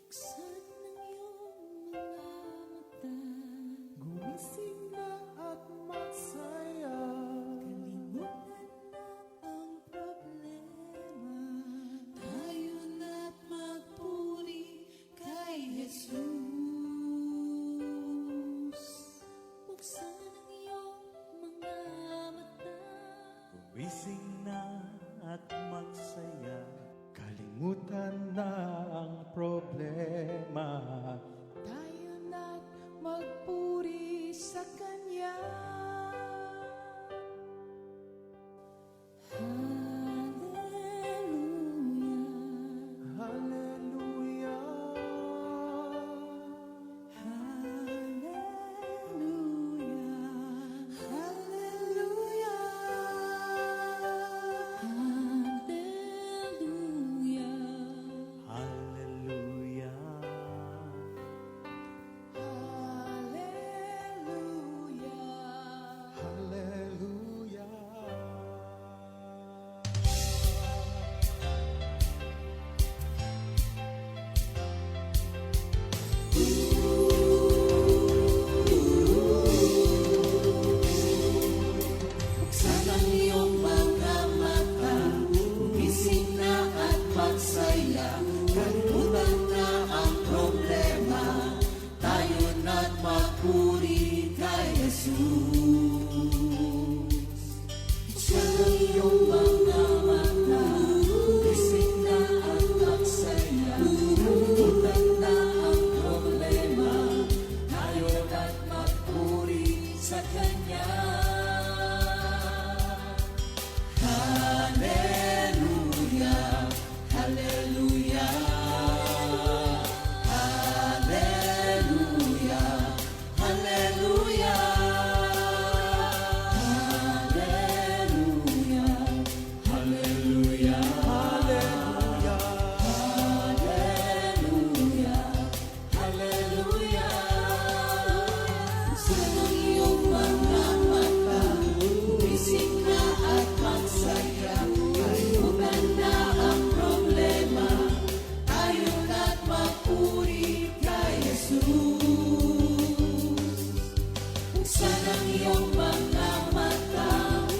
Buksan ng iyong mga mata, gumising na at magsaya. Kalimutan na ang problema, tayo na't magpuri kay Jesus. Buksan ang iyong mga mata, Gumising na at magsaya. Kalimutan na ang problema. tayo na't magpuri sa Kanya. Hallelujah, Hallelujah. hallelujah, hallelujah, hallelujah, Hallelujah. hallelujah. Buksan ang iyong mga mata, gumising na at magsaya. Kalimutan na ang problema, tayo na't magpuri kay Jesus. Buksan ang iyong mga mata, gumising na at magsaya. Kalimutan na ang problema, tayo na't magpuri sa Kanya. Hallelujah, hallelujah, hallelujah, hallelujah, hallelujah, hallelujah, hallelujah, hallelujah. Buksan ang iyong mga mata, gumising na at magsaya. Kalimutan na ang problema, tayo na't magpuri kay Jesus. Buksan ang iyong mga mata,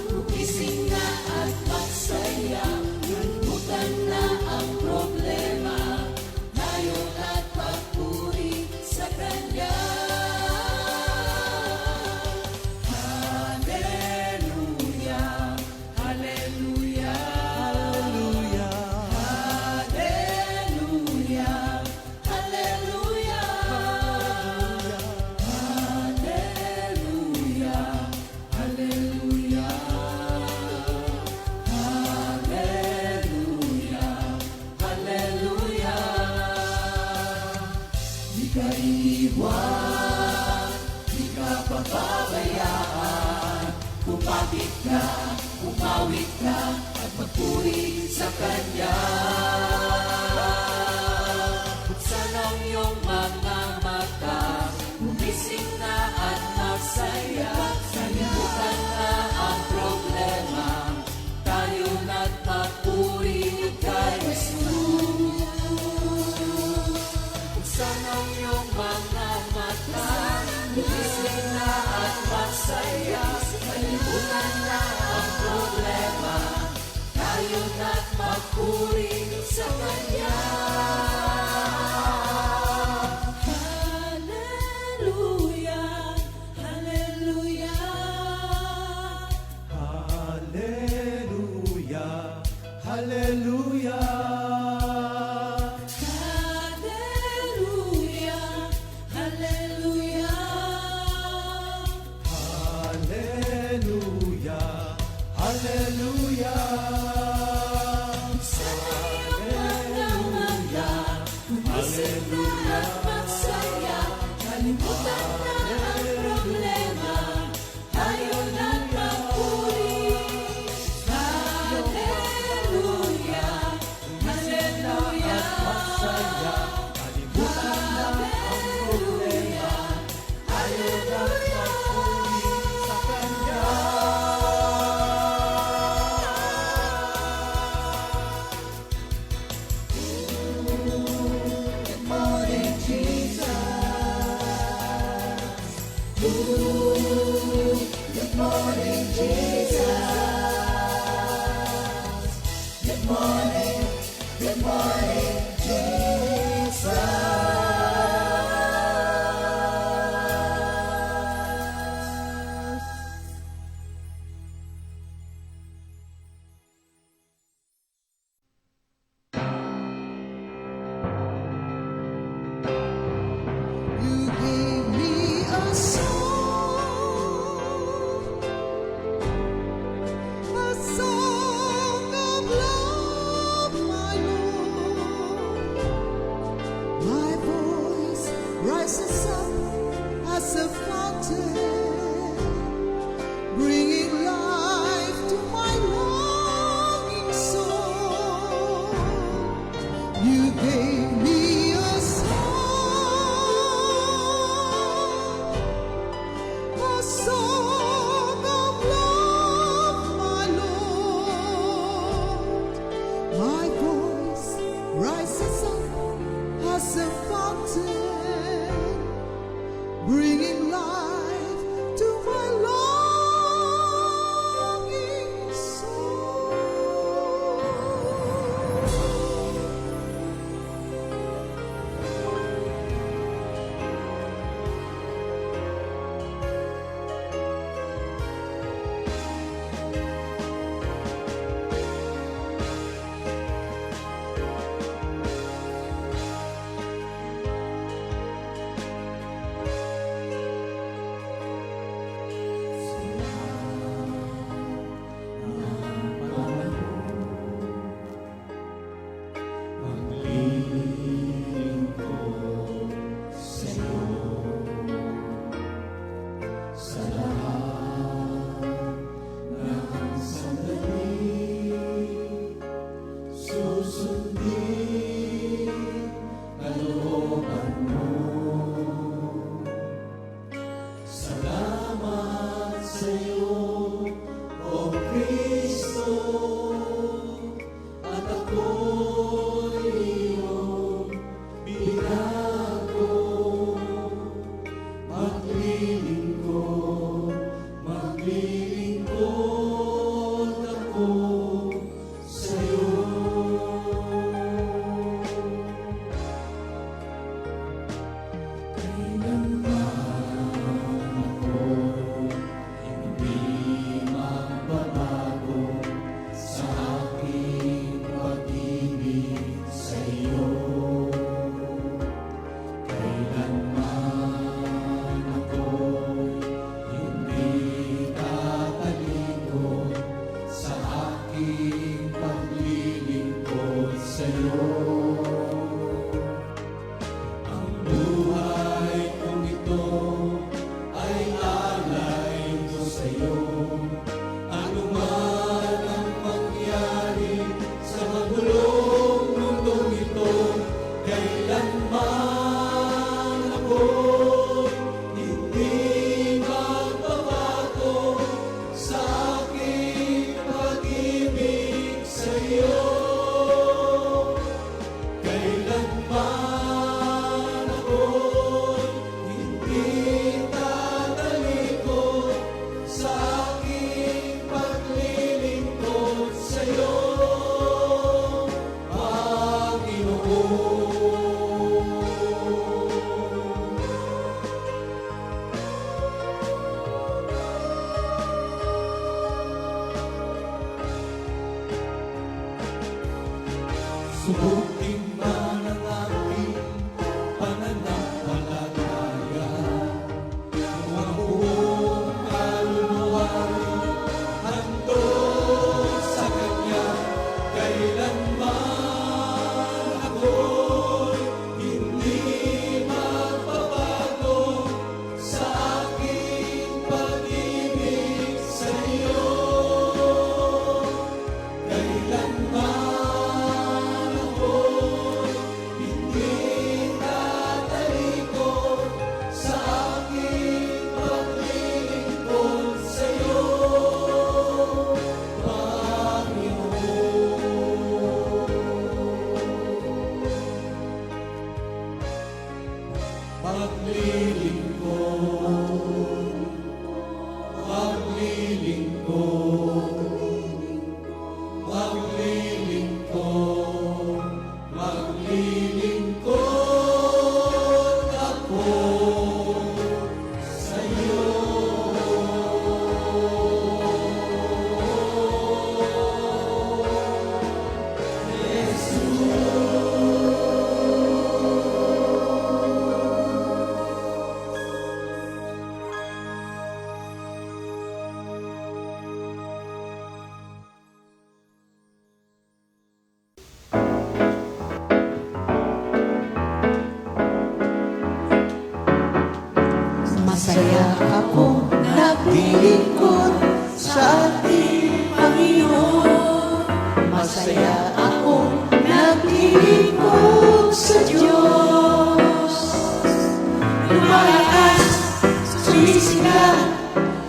gumising na at magsaya. Kalimutan na ang problema, tayo na't magpuri sa Kanya. Hallelujah, hallelujah, hallelujah, hallelujah, hallelujah, hallelujah, hallelujah, hallelujah. Di ka iiwan, di ka pababayaan. Kumapit ka, umawit ka, at magpuri sa Kanya. Buksan ang iyong mga mata, gumising na at magsaya. Kalimutan na ang problema, tayo na't magpuri kay Jesus. Buksan ang iyong mga mata, gumising na at magsaya. Kalimutan na ang problema, tayo na't magpuri sa Kanya. Hallelujah, hallelujah, Hallelujah. Hallelujah. hallelujah, hallelujah. Hallelujah. Hallelujah. Sa iyong mga mata, gumising na at magsaya. Kalimutan na ang problema, tayo na't magpuri. Good morning, Jesus. You gave me a song of love, my Lord. My voice rises up as a fountain, bringing life to my longing soul. You gave me a song of love, my Lord. My voice rises up as a fountain, bringing life to my longing soul. Subukin man ang aking pananampalataya, kung ang buong kaluluwa'y handog sa Kanya, kailanman ako'y hindi magbabago sa aking pag-ibig sa iyo. Kailanman Masaya akong naglilingkod sa ating Panginoon. Masaya akong naglilingkod sa Diyos. Lumalakas, sumisigla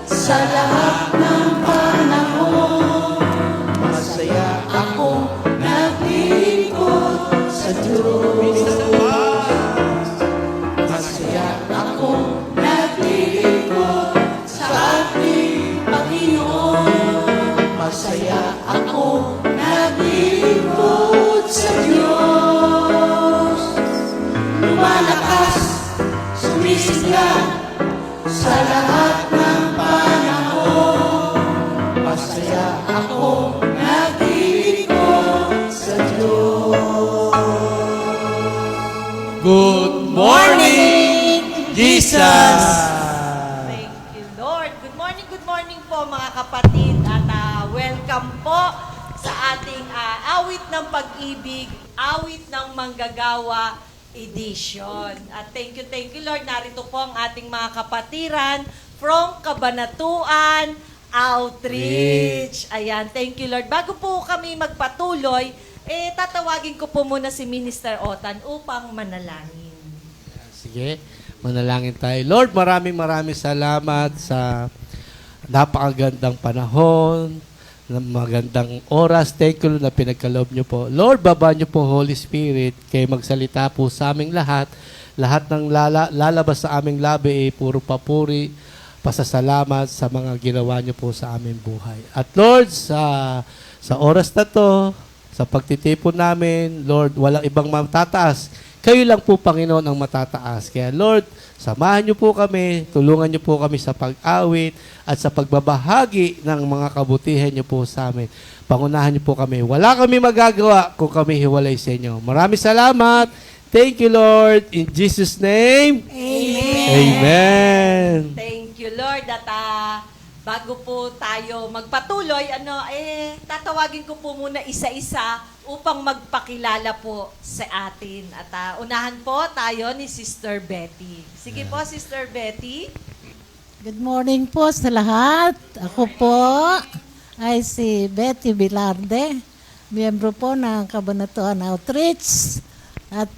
sa lahat ng panahon. Masaya akong naglilingkod sa Diyos. Masaya akong naglilingkod sa ating Panginoon. Masaya akong naglilingkod sa Diyos. Lumalakas, sumisigla sa lahat ng panahon. Masaya akong naglilingkod sa Diyos. Good morning, Jesus! Thank you, Lord. Good morning po mga kapatid at welcome po sa ating awit ng pag-ibig, awit ng manggagawa edition. At thank you Lord. Narito po ang ating mga kapatiran from Kabanatuan Outreach. Ayan, thank you Lord. Bago po kami magpatuloy, tatawagin ko po muna si Minister Otan upang manalangin. Sige, manalangin tayo. Lord, maraming salamat sa napakagandang panahon, ng magandang oras. Thank you na pinagkaloob niyo po. Lord, baba niyo po Holy Spirit kayo magsalita po sa aming lahat. Lahat ng lalabas sa aming labi puro papuri, pasasalamat sa mga ginawa niyo po sa aming buhay. At Lord, sa oras na to, sa pagtitipon namin, Lord, walang ibang matataas. Kayo lang po, Panginoon, ang matataas. Kaya, Lord, samahan niyo po kami, tulungan niyo po kami sa pag-awit at sa pagbabahagi ng mga kabutihan niyo po sa amin. Pangunahan niyo po kami. Wala kami magagawa kung kami hiwalay sa inyo. Maraming salamat. Thank you, Lord. In Jesus' name, Amen. Amen. Thank you, Lord. At bago po tayo magpatuloy, tatawagin ko po muna isa-isa upang magpakilala po sa atin. At unahan po tayo ni Sister Betty. Sige po, Sister Betty. Good morning po sa lahat. Ako po ay si Betty Bilarde, miyembro po ng Kabanatuan Outreach at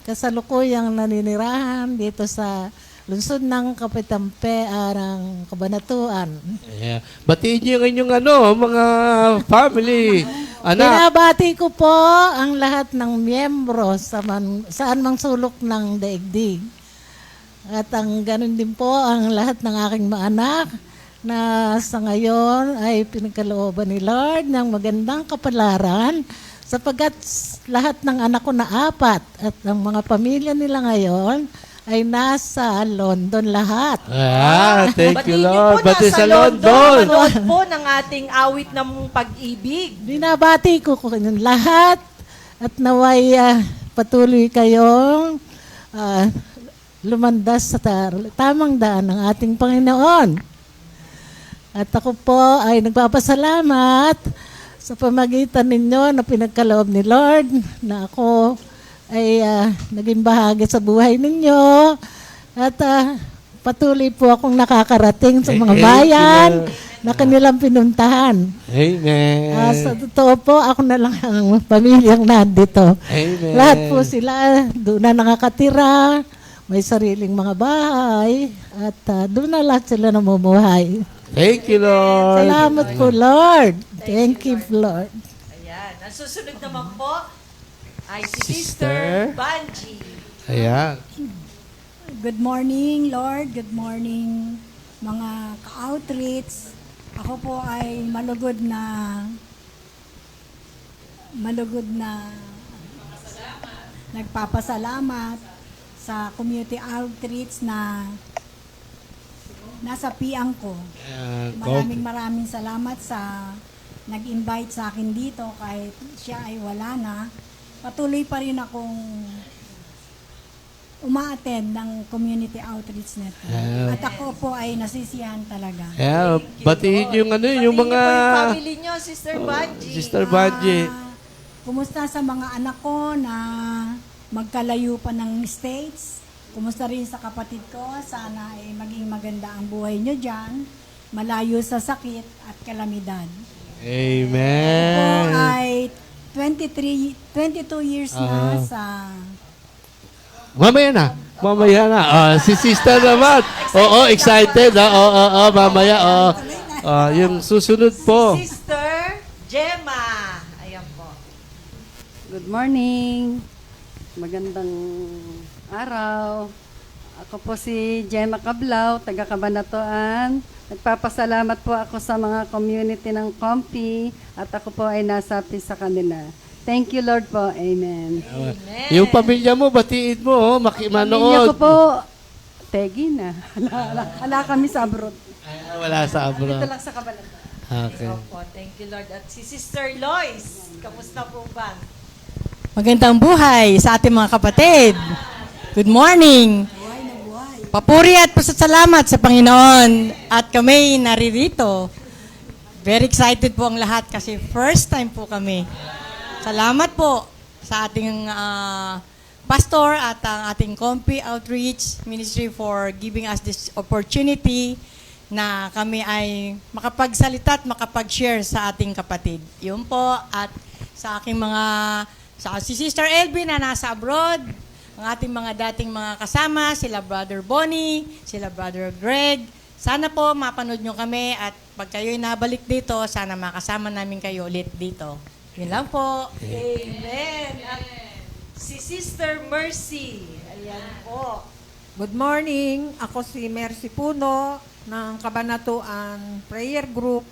kasalukuyang naninirahan dito sa lungsod ng Kapitampe, ng Kabanatuan. Yeah. Batiin niyo yung inyong mga family, anak. Binabati ko po ang lahat ng miyembro saan mang sulok ng daigdig. At ang ganun din po ang lahat ng aking mga anak na sa ngayon ay pinagkalooban ni Lord ng magandang kapalaran sapagkat lahat ng anak ko na 4 at ang mga pamilya nila ngayon ay nasa London lahat. Thank you, Batiin niyo Lord. po, Bati nasa sa London. Manood po ng ating awit ng pag-ibig. Binabati ko kanyang lahat at naway patuloy kayong lumandas sa tamang daan ng ating Panginoon. At ako po ay nagpapasalamat sa pamagitan ninyo na pinagkaloob ni Lord na ako ay naging bahagi sa buhay ninyo at patuloy po akong nakakarating sa mga bayan na kanilang pinuntahan. Amen. Sa totoo po, ako na lang ang pamilyang nandito. Amen. Lahat po sila doon na nakakatira, may sariling mga bahay at doon na lahat sila namumuhay. Thank you, Lord. Salamat po, Lord. Thank you, Lord. Ayan. Ang susunod naman po ay si Sister Sister Banji. Ayan. Good morning, Lord. Good morning, mga ka-outreach. Ako po ay malugod na nagpapasalamat sa community outreach na nasa piang ko. Maraming salamat sa nag-invite sa akin dito kahit siya ay wala na. Patuloy pa rin akong uma-attend ng community outreach na ito. At ako po ay nasisiyahan talaga. Batiin yung yung mga... Batiin niyo po yung family niyo, Sister Banji. Sister Banji. Kumusta sa mga anak ko na magkalayo pa ng States? Kumusta rin sa kapatid ko? Sana ay maging maganda ang buhay nyo dyan. Malayo sa sakit at kalamidad. Po Amen. ay 22 years na sa... Mamaya na. Mamaya na. Si sister naman. Oo, excited. Mamaya. Yung susunod po. Sister Gemma. Ayan po. Good morning. Magandang araw. Ako po si Gemma Cablao, taga Cabanatuan. Nagpapasalamat po ako sa mga community ng Compi at ako po ay nasapi sa kanila. Thank you, Lord po. Amen. Amen. Yung pamilya mo, batiin mo. Pamilya ko Manood. po, Tegi na. Hala kami sa abroad. Wala sa abroad. Dito lang sa Cabanatuan. Okay. Opo, thank you Lord. At si Sister Lois, kamusta po ba? Magandang buhay sa ating mga kapatid. Good morning. Papuri at pasasalamat sa Panginoon at kami naririto. Very excited po ang lahat kasi first time po kami. Salamat po sa ating pastor at ang ating Compi Outreach Ministry for giving us this opportunity na kami ay makapagsalita at makapag-share sa ating kapatid. Yun po at sa aking si Sister Elvin na nasa abroad, ang ating mga dating mga kasama, sila Brother Bonnie, sila Brother Greg. Sana po mapanood nyo kami at pag kayo'y nabalik dito, sana makasama namin kayo ulit dito. Yun lang po. Amen. At si Sister Mercy, ayan po. Good morning. Ako si Mercy Puno ng Cabanatuan Prayer Group.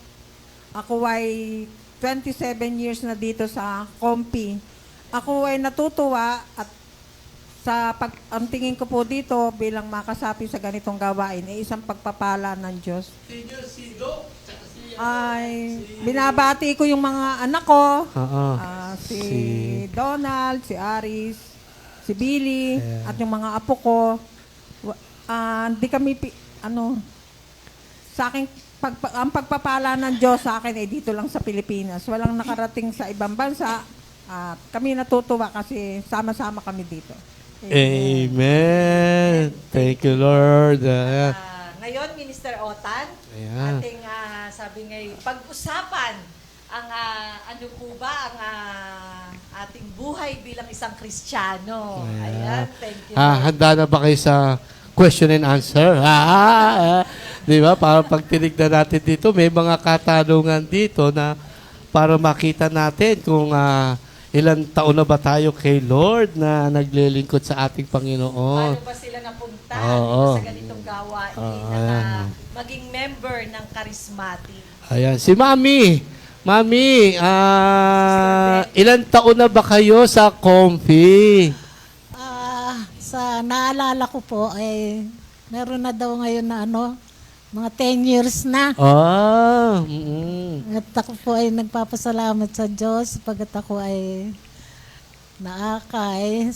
Ako ay 27 years na dito sa Compi. Ako ay natutuwa at ang tingin ko po dito bilang makasapi sa ganitong gawain ay isang pagpapala ng Diyos. Ay binabati ko yung mga anak ko. Si Donald, si Aris, si Billy, at yung mga apo ko. Hindi kami sa akin ang pagpapala ng Diyos sa akin ay dito lang sa Pilipinas. Walang nakarating sa ibang bansa. At kami natutuwa kasi sama-sama kami dito. Amen. Thank you, Lord. Ngayon, Minister Otan, Ayan. ating sabi ngayon, pag-usapan ang ano po ba ang ating buhay bilang isang Kristiyano. Ayan, thank you. Handa na ba kayo sa question and answer? Di ba? Para pag tinignan natin dito, may mga katanungan dito na para makita natin kung ilang taon na ba tayo kay Lord na naglilingkod sa ating Panginoon. Paano ba sila napunta Oo. sa ganitong gawain ayan. na maging member ng charismatic? Ayan, si Mami. Mami, ilang taon na ba kayo sa Comfi? Sa naalala ko po, ay meron na daw ngayon na mga 10 years na. At ako po ay nagpapasalamat sa Diyos pagkat ako ay naakay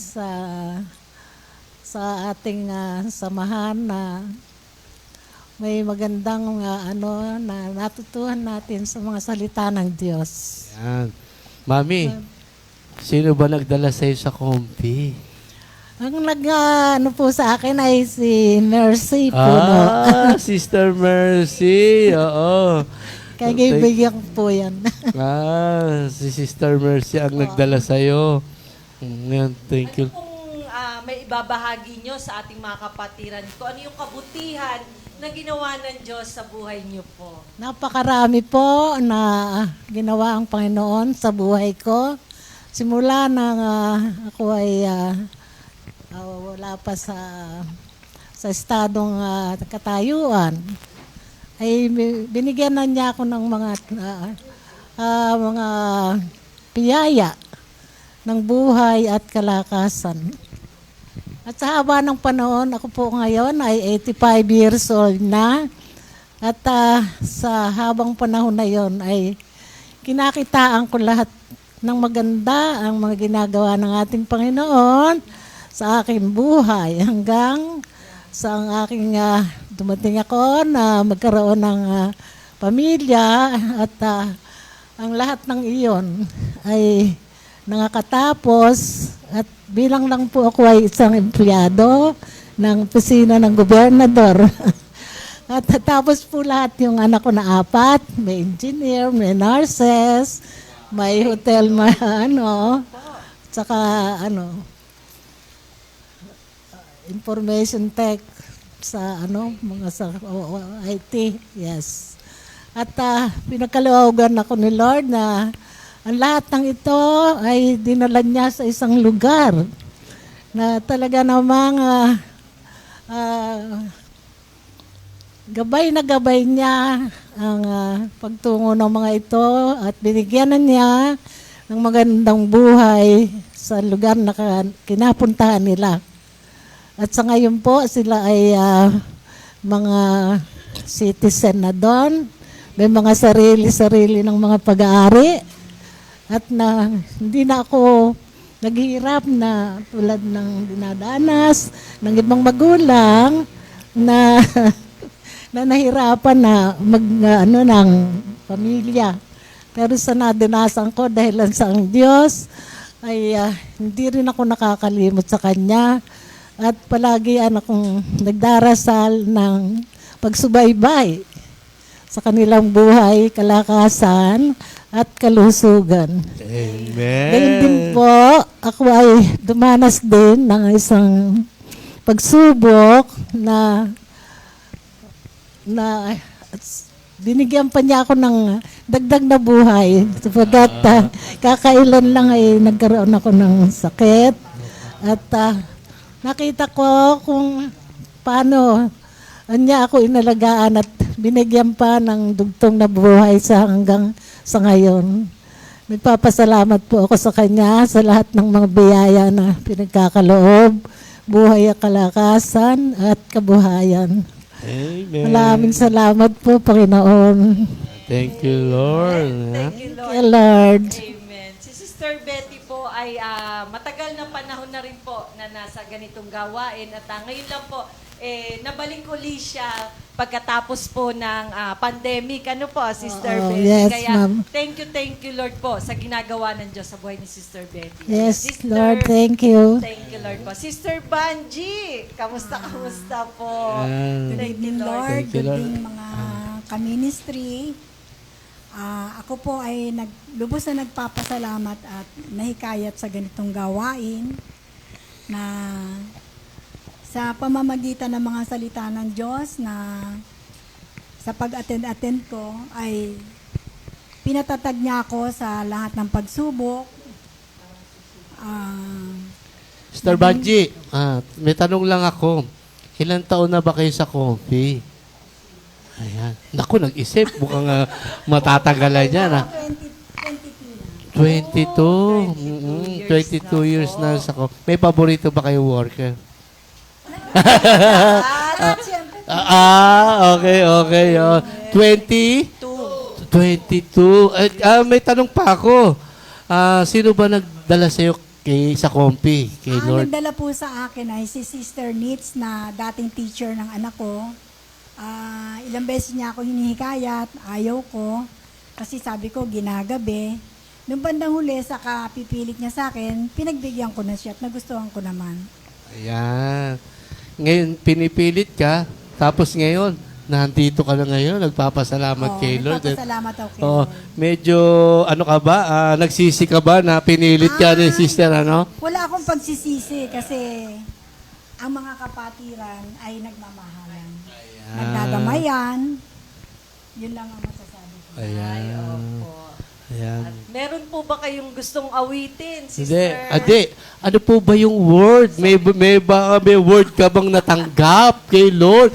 sa ating samahan na may magandang na natutuhan natin sa mga salita ng Diyos. Ayan. Mami, sino ba nagdala sa'yo sa Comfi? Ang po sa akin ay si Mercy Puno. Sister Mercy. Oo. Kaya kaibigan ko po yan. Si Sister Mercy ang nagdala sa'yo. Ngayon, thank you. Ano kung may ibabahagi nyo sa ating mga kapatiran ko? Ano yung kabutihan na ginawa ng Diyos sa buhay nyo po? Napakarami po na ginawa ang Panginoon sa buhay ko. Simula nang ako ay wala pa sa estadong katayuan, ay binigyan na niya ako ng mga piyaya ng buhay at kalakasan. At sa haba ng panahon, ako po ngayon ay 85 years old na. At sa habang panahon na yon ay kinakitaan ko lahat ng maganda ang mga ginagawa ng ating Panginoon sa aking buhay hanggang sa ang aking dumating ako na magkaroon ng pamilya at ang lahat ng iyon ay nakakatapos at bilang lang po ako ay isang empleyado ng opisina ng gobernador. At tapos po lahat yung anak ko na 4, may engineer, may nurses, may hotel, may tsaka information tech sa mga sa IT, yes. At pinagkaloogan ako ni Lord na ang lahat ng ito ay dinala niya sa isang lugar na talaga namang gabay na gabay niya ang pagtungo ng mga ito at binigyan na niya ng magandang buhay sa lugar na kinapuntahan nila. At sa ngayon po, sila ay mga citizen na doon. May mga sarili-sarili ng mga pag-aari. At hindi na ako naghihirap na tulad ng dinadanas ng ibang magulang na na nahirapan na ng pamilya. Pero sa nadinasan ko dahil sa ang Diyos ay hindi rin ako nakakalimot sa Kanya at palagi akong nagdarasal ng pagsubaybay sa kanilang buhay, kalakasan at kalusugan. Amen. Ganyan din po, ako ay dumanas din ng isang pagsubok na binigyan pa niya ako ng dagdag na buhay sapagkat kakailan lang ay nagkaroon ako ng sakit at nakita ko kung paano niya ako inalagaan at binigyan pa ng dugtong na buhay hanggang sa ngayon. Nagpapasalamat po ako sa Kanya sa lahat ng mga biyaya na pinagkakaloob, buhay at kalakasan at kabuhayan. Amen. Maraming salamat po, Panginoon. Thank you, Lord. Thank you, Lord. Thank you, Lord. Amen. Si Sister Betty po ay matagal na panahon na rin po na nasa ganitong gawain at ngayon lang po nabalik uli siya pagkatapos po ng pandemic. Ano po, Sister Oo, Betty? yes, Kaya ma'am. thank you, Lord po, sa ginagawa ng Diyos sa buhay ni Sister Betty. Yes, Sister, Lord, thank you. Thank you, Lord po. Sister Banji, kamusta po? Good Thank you, evening, Lord. Lord. Thank you, Good Lord. evening, mga ka-ministry. Ako po ay lubos na nagpapasalamat at nahikayat sa ganitong gawain na sa pamamagitan ng mga salita ng Diyos na sa pag-attend ko ay pinatatag niya ako sa lahat ng pagsubok. Sister Banji, may tanong lang ako. Ilan taon na ba kayo sa coffee? Ayan. Naku, nag-isip. Mukhang matatagalan yan. 22. 22 years na sa coffee. May paborito ba kayo worker? Okay. 22. May tanong pa ako. Sino ba nagdala sa'yo sa Compi, kay Lord? Nagdala po sa akin ay si Sister Nitz na dating teacher ng anak ko. Ilang beses niya ako hinihikayat, ayaw ko. Kasi sabi ko, ginagabi. Nung bandang huli, saka pipilit niya sa akin, pinagbigyan ko na siya at nagustuhan ko naman. Ayan. Ngayon, pinipilit ka, tapos ngayon, nandito ka na ngayon, nagpapasalamat kay Lord. Nagpapasalamat ako kay Oh, Lord. medyo, nagsisi ka ba na pinilit ka ni sister, Wala akong pagsisisi kasi ang mga kapatiran ay nagmamahalan. Nagdadamayan. Yun lang ang masasabi ko. Ayan. Ayan. Meron po ba kayong gustong awitin, Hindi. Sister? Ade, ano po ba yung word? May word ka bang natanggap kay Lord?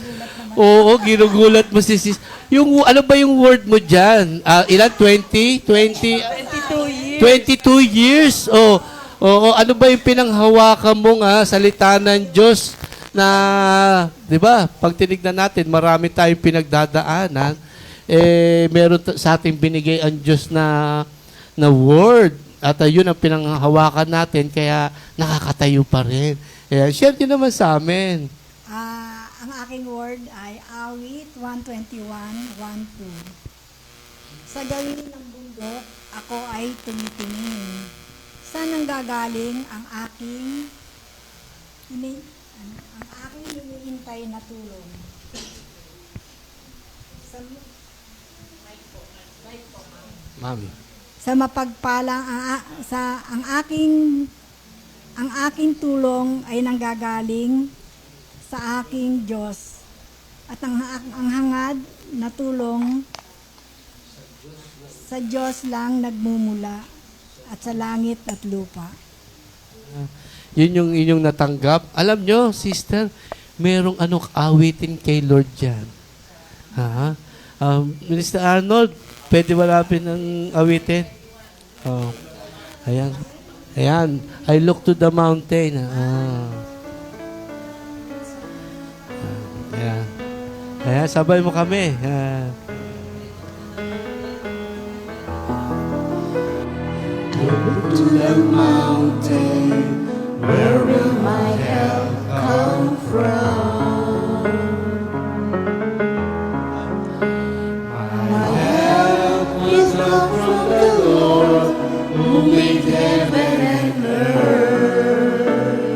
Oo, ginugulat mo si sis. Yung, ano ba yung word mo dyan? Ilan? 20? 22 years. 22 years. Oo, ano ba yung pinanghawakan mong salita ng Diyos na, di ba, pag tinignan natin, marami tayong pinagdadaanan. Meron sa ating binigay ang Diyos na word. At yun ang pinanghawakan natin, kaya nakakatayo pa rin. Share din naman sa amin. Ang aking word ay awit 121:1-2. Sa gawin ng bundok, ako ay tumitingin. Saan ang gagaling ang aking ang aking hinihintay na tulong. Mami. Sa mapagpalang ang aking tulong ay nanggagaling sa aking Diyos at ang hangad na tulong sa Diyos lang nagmumula at sa langit at lupa. Yun yung inyong natanggap. Alam nyo, sister, merong awitin kay Lord dyan. Ha? Minister Arnold, pwede malapin ng awitin? Oh. Ayan. Ayan. I look to the mountain. Ayan. Ayan, sabay mo kami. To the mountain, where will my help come from? My help is come from the Lord, who made heaven and earth.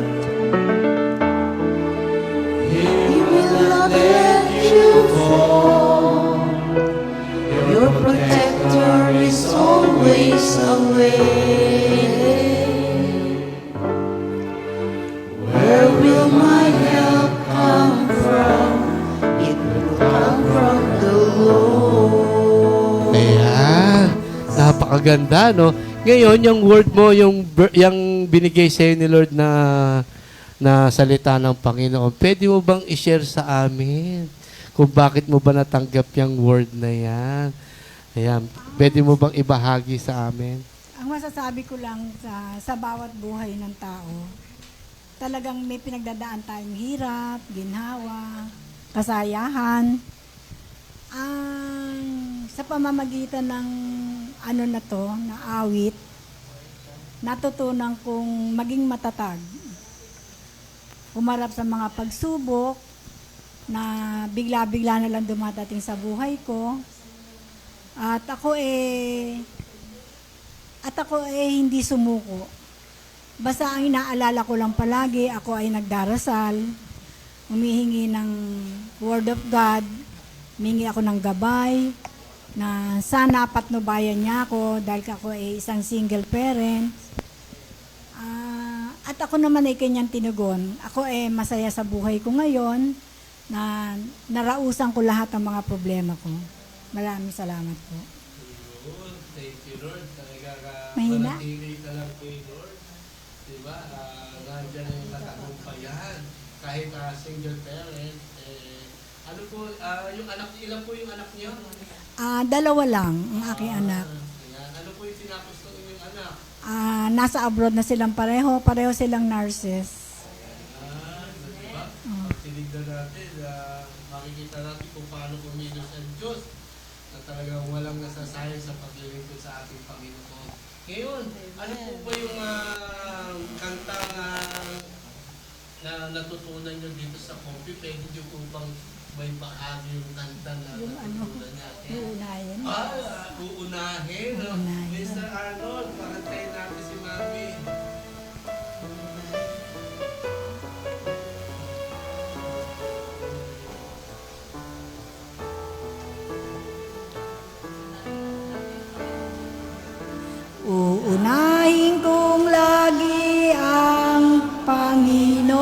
He will not let you fall. Your protector is always away. Where will my help come from? It will come from the Lord. Ayan. Napakaganda, no? Ngayon, yung word mo, yung binigay sa'yo ni Lord na salita ng Panginoon, pwede mo bang i-share sa amin kung bakit mo ba natanggap yung word na yan? Ayan. Pwede mo bang ibahagi sa amin? Ang masasabi ko lang sa bawat buhay ng tao, talagang may pinagdadaan tayong hirap, ginhawa, kasayahan. Sa pamamagitan ng na awit, natutunan kong maging matatag. Humarap sa mga pagsubok na bigla-bigla na lang dumadating sa buhay ko. At ako hindi sumuko. Basta ang inaalala ko lang palagi, ako ay nagdarasal, humihingi ng Word of God, humingi ako ng gabay, na sana patnubayan niya ako dahil ako ay isang single parent. At ako naman ay kanyang tinugon. Ako ay masaya sa buhay ko ngayon na narausan ko lahat ng mga problema ko. Maraming salamat po. Thank you, Lord. Mahina? Manatili ka lang kay Lord. Diba? Nandiyan yung katagumpayan. Kahit single parent. Ano po, yung anak, ilan po yung anak niyo? Dalawa lang ang aking anak. Ayan. Ano po yung tinapos ng inyong anak? Nasa abroad na silang pareho silang nurses. Diba? Pag tinignan natin, makikita natin kung paano kumilos ang Diyos na talagang walang nasasayang sa paglilingkod sa ating Panginoon. Ngayon, ano po ba yung kantang na natutunan nyo dito sa Coffee? Pwede nyo po bang may bahagi yung kanta na natutunan natin? Uunahin. Uunahin. Mr. Arnold, pakantayin natin si Mami. Uunahin kong lagi ang Panginoon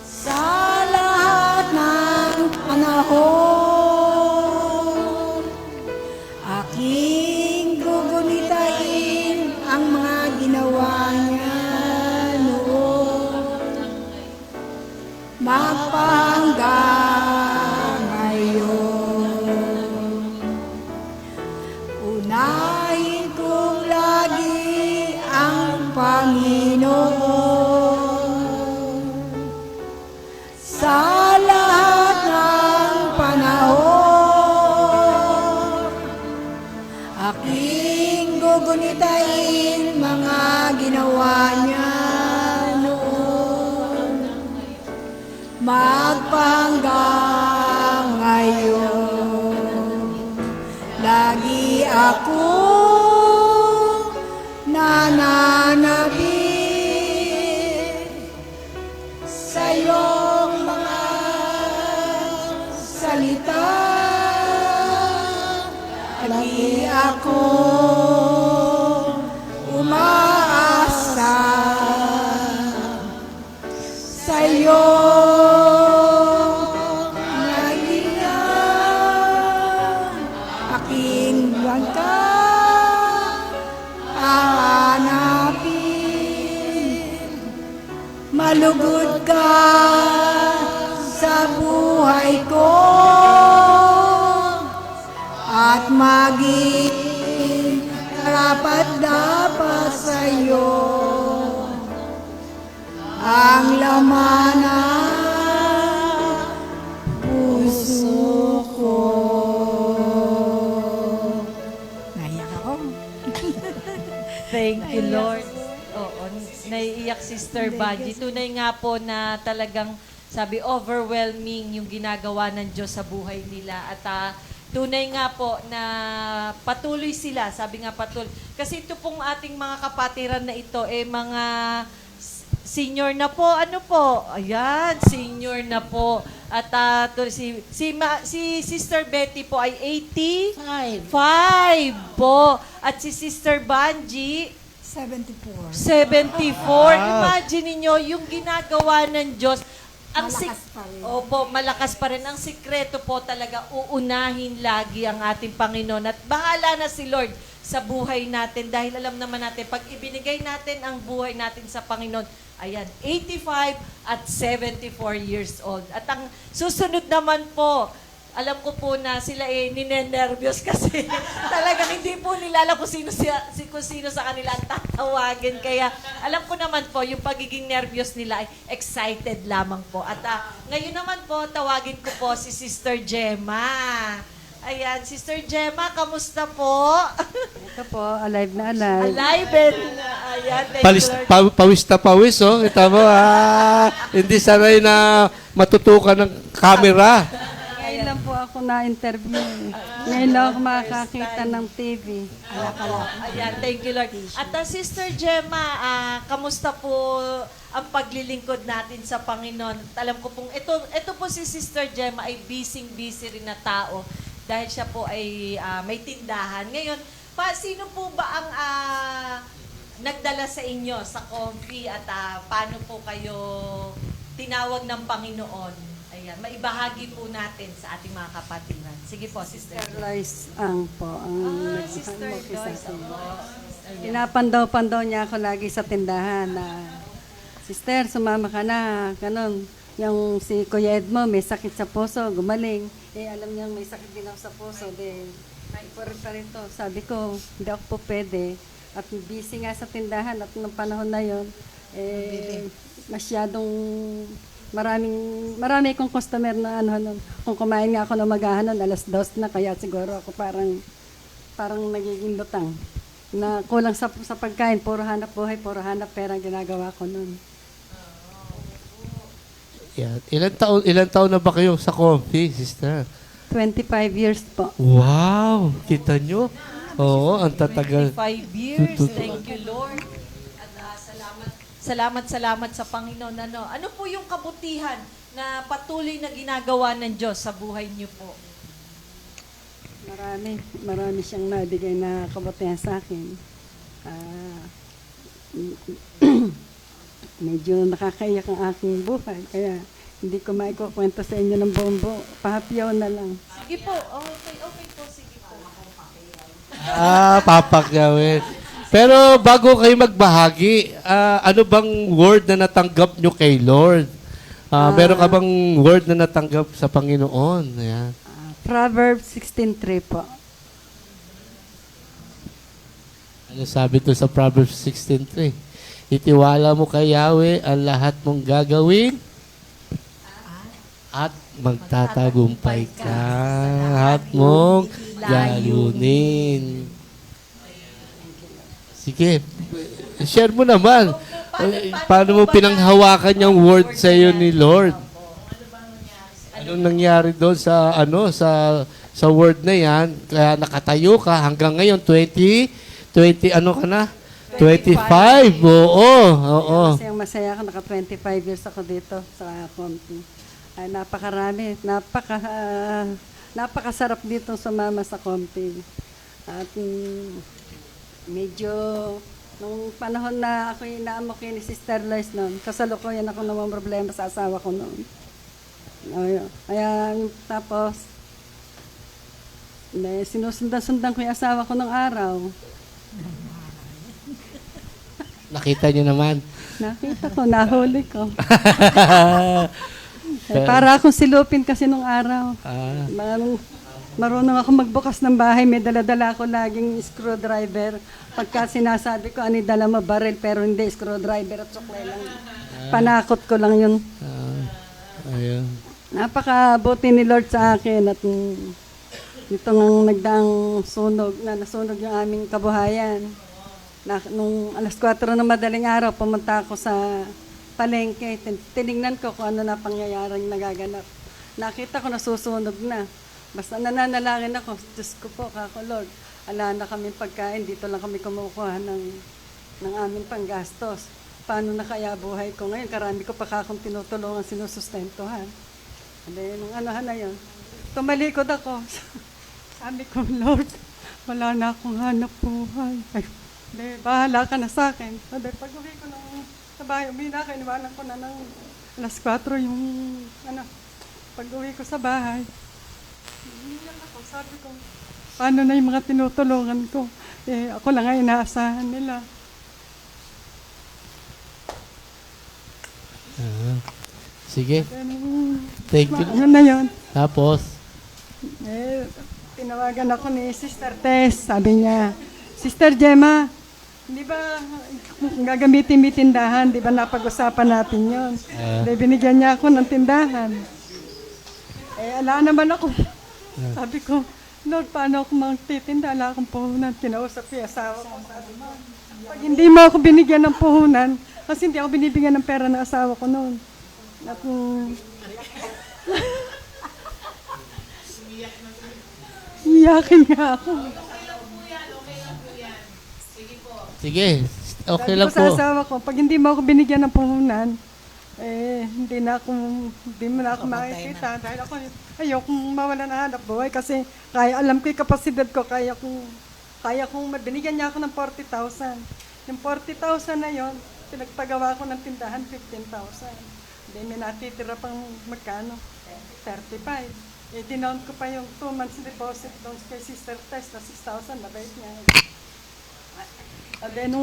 sa lahat ng panahon. Aking gugunitain ang mga ginawa niya noon. Magpahanggang ngayon. Unahin kong lagi ang Panginoon sa lahat ng panahon. Aking gugunitain mga ginawa niya noon. Magpahanggang ngayon. Lagi akong nananabik ako umaasa sa'yo. Naiyan, pakinggan ka, hahanapin, malugod ka sa buhay ko at maging karapat-dapat sa'yo ang laman ng puso ko. Naiyak ako. Thank you, Lord. Oo, naiiyak Sister Banji. Tunay nga po na talagang sabi overwhelming yung ginagawa ng Diyos sa buhay nila. At tunay nga po na patuloy sila. Sabi nga patuloy. Kasi ito pong ating mga kapatiran na ito, mga senior na po. Ano po? Ayan, senior na po. At si Sister Betty po ay 85 po. At si Sister Banji, 74. 74. Imagine niyo yung ginagawa ng Diyos. Malakas pa rin. Opo, malakas pa rin. Ang sikreto po talaga, uunahin lagi ang ating Panginoon. At bahala na si Lord sa buhay natin. Dahil alam naman natin, pag ibinigay natin ang buhay natin sa Panginoon, ayan, 85 at 74 years old. At ang susunod naman po, alam ko po na sila ninenervyos kasi talagang hindi po nila alam kung sino sa kanila ang tatawagin. Kaya alam ko naman po, yung pagiging nervyos nila ay excited lamang po. At ngayon naman po, tawagin ko po si Sister Gemma. Ayan, Sister Gemma, kamusta po? Ito po, alive na alive. Alive and, ayan, thank you, Lord. Pawis na pawis, oh. Kita mo, hindi sanay na matutukan ng camera. Ngayon lang po ako na-interview. Ngayon lang ako makakakita ng TV. Ayan, thank you, Lord. At Sister Gemma, kamusta po ang paglilingkod natin sa Panginoon? Alam ko pong, ito po si Sister Gemma ay busy rin na tao dahil siya po ay may tindahan. Ngayon, sino po ba ang nagdala sa inyo sa coffee at paano po kayo tinawag ng Panginoon? Ayan, maibahagi po natin sa ating mga kapatiran. Sige po, Sister. Lois Ang po. Ang Sister Lois. Pinapandaw-pandaw niya ako lagi sa tindahan na, Sister, sumama ka na. Ganon. Yung si Kuya Edmo, may sakit sa puso, gumaling. Alam niyang may sakit din ako sa puso. Pa rin to. Sabi ko, hindi ako po pwede. At busy nga sa tindahan at nung panahon na yon, masyadong marami kong customer na kung kumain nga ako ng magahanon, 2:00 na, kaya siguro ako parang nagiging lutang. Na kulang sa pagkain, puro hanap buhay, puro hanap pera ang ginagawa ko nun. Yan. Ilan taon na ba kayo sa coffee, sister? 25 years po. Wow! Kita nyo? Oo, ang tatagal. 25 years. Thank you, Lord. At salamat sa Panginoon. Ano po yung kabutihan na patuloy na ginagawa ng Diyos sa buhay niyo po? Marami siyang nabigay na kabutihan sa akin. Medyo nakakaiyak ang aking buhay, kaya hindi ko maikukwento sa inyo ng buong pahapyaw na lang. Sige po. Okay po. Sige po. Papakyawin. Pero bago kayo magbahagi, ano bang word na natanggap nyo kay Lord? Meron ka bang word na natanggap sa Panginoon? Ayan. Proverbs 16:3 po. Ano sabi to sa Proverbs 16:3? Itiwala mo kay Yahweh ang lahat mong gagawin at magtatagumpay ka. Lahat mong layunin. Sige, share mo naman. Paano mo pinanghawakan yung word sa iyo ni Lord? Anong nangyari doon sa sa word na yan? Kaya nakatayo ka hanggang ngayon 20 ano ka na? 25. Oo. Kasi masaya ako, naka 25 years ako dito sa Compi. Ay, napakarami. Napakasarap dito sumama sa Compi. At medyo, nung panahon na ako inaamok ni Sister Lois noon, kasalukuyan ako namang problema sa asawa ko noon. Kaya tapos, sinusundan-sundan ko yung asawa ko ng araw. Nakita niyo naman. Nakita ko, nahuli ko. Para akong silupin kasi nung araw. Marunong ako magbukas ng bahay, may dala-dala ako laging screwdriver. Pagka sinasabi ko, ani dala mo baril, pero hindi, screwdriver at suklay lang. Panakot ko lang yun. Ayun. Napakabuti ni Lord sa akin at ito ngang nagdaang sunog, nasunog yung aming kabuhayan. Nung alas 4 ng madaling araw, pumunta ako sa palengke. Tinignan ko kung ano na pangyayaring nagaganap. Nakita ko nasusunog na. Basta nananalangin ako, Diyos ko po, kako Lord, ala na kami pagkain, dito lang kami kumukuha ng aming panggastos. Paano na kaya buhay ko ngayon? Karami ko pa kakong tinutulungan, sinusustentuhan. Nung anuhan na yun, tumalikod ako. Sabi ko, Lord, wala na akong hanap buhay. Ay, bahala ka na sa akin. Pag uwi ko sa bahay, umina ka, iniwanan ko na ng alas 4 yung, pag uwi ko sa bahay. Sabi ko, paano na yung mga tinutulungan ko? Ako lang ay inaasahan nila. Sige. Thank you. Ano na yun? Tapos? Tinawagan ako ni Sister Tess. Sabi niya, Sister Gemma, di ba gagamitin mo tindahan? Di ba napag-usapan natin yun? Binigyan niya ako ng tindahan. Ala naman ako. Sabi ko, Lord, paano ako magtitinda? Ala akong puhunan. Kinausap ko yung asawa ko. Sabi mo, pag hindi mo ako binigyan ng puhunan, kasi hindi ako binibigyan ng pera ng asawa ko noon. At, iyakin nga ako. Sige, okay lang Sabi ko sa po. asawa ko, pag hindi mo ako binigyan ng puhunan, hindi mo na ako makikita. Dahil ako, ayokong mawala na hanap buhay kasi alam ko yung kapasidad ko, kaya kong binigyan niya ako ng 40,000. Yung 40,000 na yon, pinagpagawa ko ng tindahan, 15,000. Hindi, may natitira pang magkano? 35. Dinown ko pa yung 2 months deposit doon kay Sister Tess na 6,000, mabait niya. At then,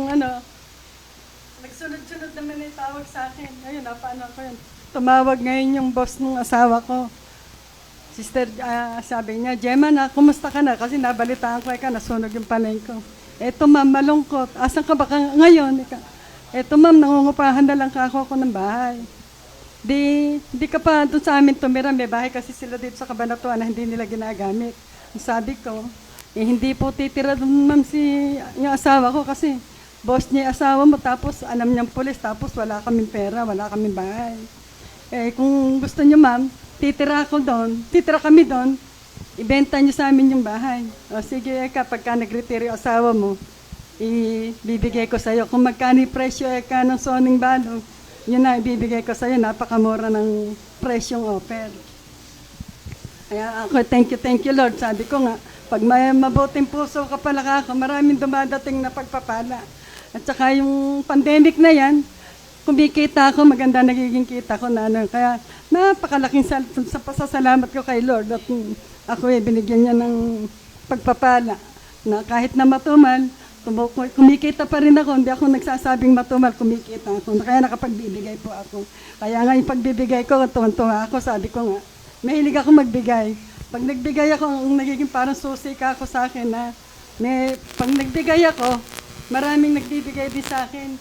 nagsunod-sunod naman yung tawag sa akin. Ayun, napaano ko yun. Tumawag ngayon yung boss ng asawa ko. Sister, sabi niya, Gemma na, kumusta ka na? Kasi nabalitaan ko ka, nasunog yung paleng ko. Eto ma'am, malungkot. Asan ka ba ngayon? Eto ma'am, nangungupahan na lang ako ng bahay. Di ka pa doon sa amin tumira. May bahay kasi sila dito sa Cabanatuan na hindi nila ginagamit. Sabi ko, hindi po titira doon ma'am yung asawa ko kasi boss niya yung asawa mo, tapos alam niyang pulis, tapos wala kaming pera, wala kaming bahay. Kung gusto niyo ma'am, titira kami doon, ibenta niyo sa amin yung bahay. O sige, pagka nag-retire yung asawa mo, ibibigay ko sa'yo. Kung magkano yung presyo ng soning balong, yun na, ibibigay ko sa'yo, napakamura ng presyong offer. Kaya ako, thank you Lord. Sabi ko nga, pag may mabuting puso ka pala ako, maraming dumadating na pagpapala. At saka yung pandemic na yan, kumikita ako, maganda nagiging kita ko na Kaya napakalaking pasasalamat ko kay Lord at ako binigyan niya ng pagpapala na kahit na matumal, kumikita pa rin ako. Hindi ako nagsasabing matumal, kumikita ako. Kaya nakapagbibigay po ako. Kaya nga yung pagbibigay ko, tuwan-tuwa ako, sabi ko nga, mahilig ako magbigay. Pag nagbigay ako, nagiging parang susi ka ako sa akin na pag nagbigay ako, maraming nagbibigay din sa akin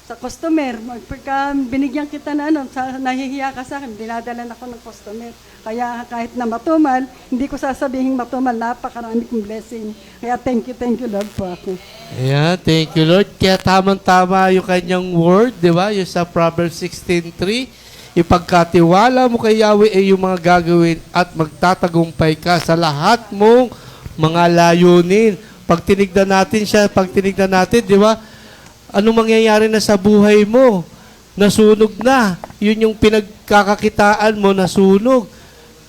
sa customer. Pagka binigyan kita na nahihiya ka sa akin, dinadalan ako ng customer. Kaya kahit na matumal, hindi ko sasabihin matumal, napakarami kong blessing. Kaya thank you Lord po ako. Ayan, thank you Lord. Kaya tamang-tama yung kanyang word, di ba? Yung sa Proverbs 16:3, ipagkatiwala mo kay Yahweh ay yung mga gagawin at magtatagumpay ka sa lahat mong mga layunin. Pag tinignan natin, di ba? Anong mangyayari na sa buhay mo? Nasunog na. Yun yung pinagkakakitaan mo, nasunog.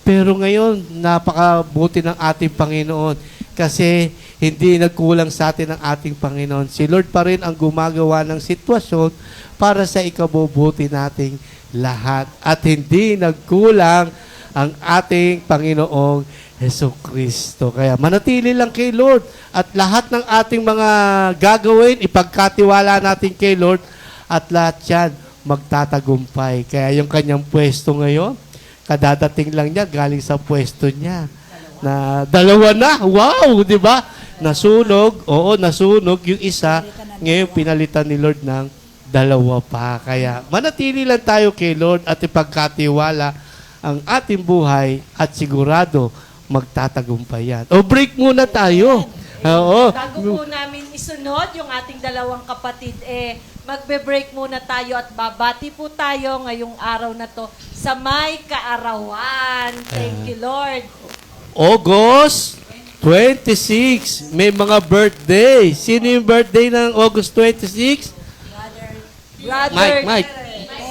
Pero ngayon, napakabuti ng ating Panginoon. Kasi hindi nagkulang sa atin ang ating Panginoon. Si Lord pa rin ang gumagawa ng sitwasyon para sa ikabubuti nating lahat. At hindi nagkulang ang ating Panginoong Hesus Kristo. Kaya manatili lang kay Lord at lahat ng ating mga gagawin, ipagkatiwala natin kay Lord at lahat yan magtatagumpay. Kaya yung kanyang pwesto ngayon, kadadating lang niya galing sa pwesto niya. Na dalawa na. Wow, di ba? Nasunog. Oo, nasunog yung isa. Ngayon pinalitan ni Lord ng dalawa pa. Kaya manatili lang tayo kay Lord at ipagkatiwala ang ating buhay at sigurado magtatagumpay yan. O break muna tayo. Oo. Bago po namin isunod yung ating dalawang kapatid, magbe-break muna tayo at babati po tayo ngayong araw na to sa may kaarawan. Thank you, Lord. August 26, may mga birthday. Sino yung birthday ng August 26? Brother Mike.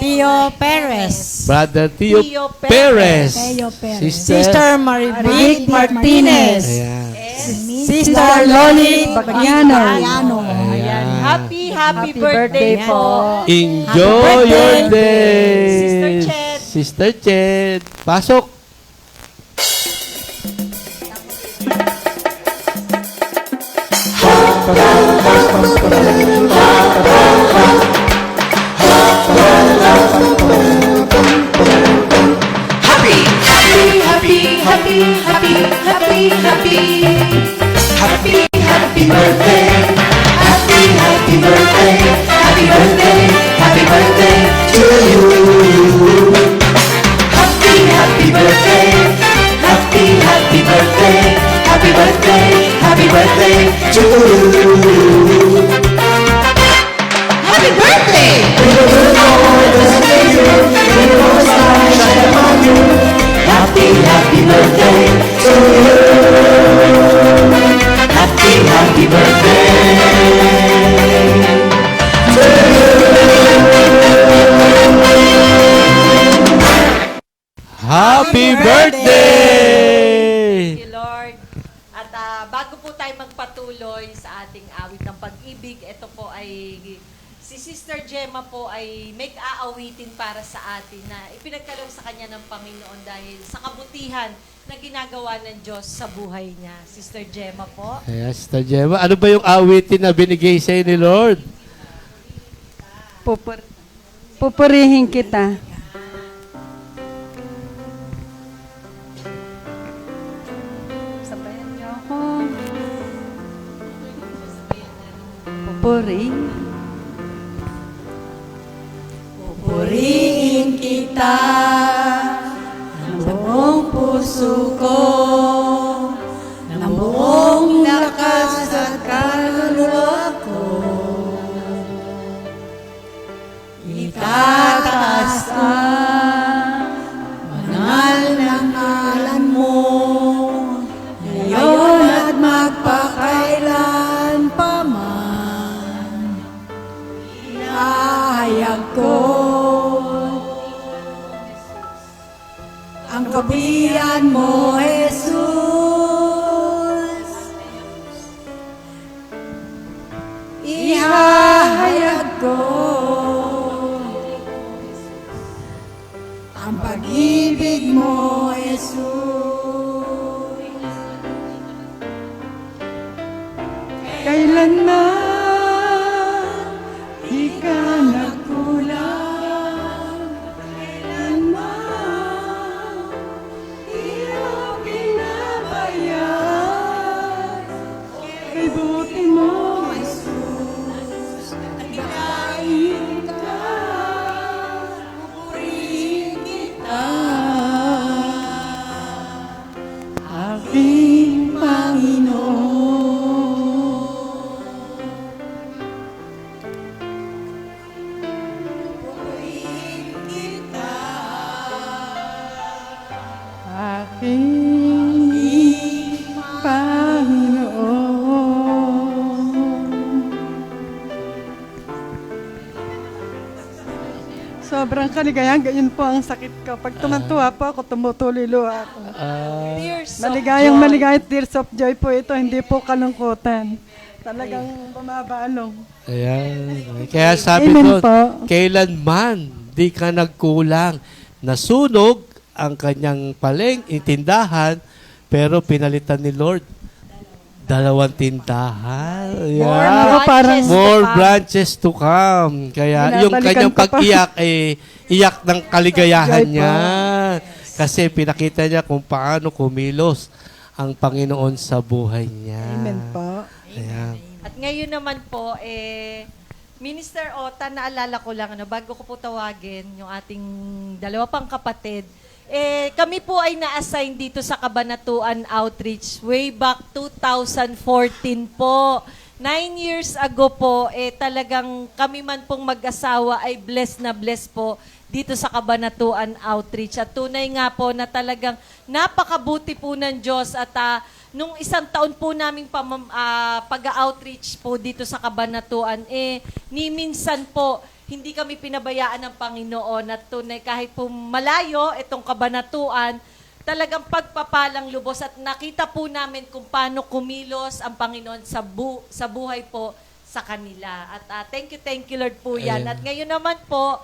Tio Perez. Brother Tio Tio Perez. Tio Perez. Sister Marivic Martinez. Ayan. Sister Loli Bagliano. Ayan. Happy birthday po. Enjoy your day. Sister Ched. Sister Ched. Pasok. Happy birthday! Thank you, Lord. At bago po tayo magpatuloy sa ating awit ng pag-ibig, ito po ay si Sister Gemma po ay may aawitin para sa atin na ipinagkaloob sa kanya ng Panginoon dahil sa kabutihan na ginagawa ng Diyos sa buhay niya. Sister Gemma po. Ayan, Sister Gemma. Ano ba yung awitin na binigay sa'yo ni Lord? Pupurihin kita. Sabayan niyo ako. Pupuri. Purihin kita ng buong puso ko, ng buong lakas at kaluluwa ko. Itataas ka, banal na ngalan mo, ngayon at magpakailan pa man. Inahayag ko ang kabiyan mo, Jesus. Ihahayag ko ang pag-ibig mo, Jesus. Kailanman di ka nagkulang, kailanman di ako pinabayaan. Kay buti mo, Jesus, nagkain ka, pupurihin kita, aking Panginoon. sobrang kaligayahan, ganyan po ang sakit ko. Pag tumantuwa po ako, tumutuloy luha ako. Tears of Maligayang joy. maligayang tears of joy po ito, hindi po kalungkutan. Talagang bumabalong. Ayan. Kaya sabi Amen doon, po. kailanman di ka nagkulang. Nasunog ang kanyang tindahan, pero pinalitan ni Lord 2 tindahan. More Yeah. branches to More come. branches to come. Kaya yung Binabalikan kanyang ko pa. pag-iyak, iyak ng kaligayahan Joy po. niya. Kasi pinakita niya kung paano kumilos ang Panginoon sa buhay niya. Amen po. Ayan. At ngayon naman po, Minister Ota, naalala ko lang, bago ko po tawagin yung ating dalawa pang kapatid, kami po ay na-assign dito sa Kabanatuan Outreach way back 2014 po. 9 years ago po, talagang kami man pong mag-asawa ay blessed na blessed po dito sa Kabanatuan Outreach. At tunay nga po na talagang napakabuti po ng Diyos at nung 1 taon po naming pag-outreach po dito sa Kabanatuan, ni minsan po, hindi kami pinabayaan ng Panginoon at tunay kahit po malayo itong Kabanatuan, talagang pagpapalang lubos at nakita po namin kung paano kumilos ang Panginoon sa buhay po sa kanila. At thank you Lord po yan. Ayan. At ngayon naman po,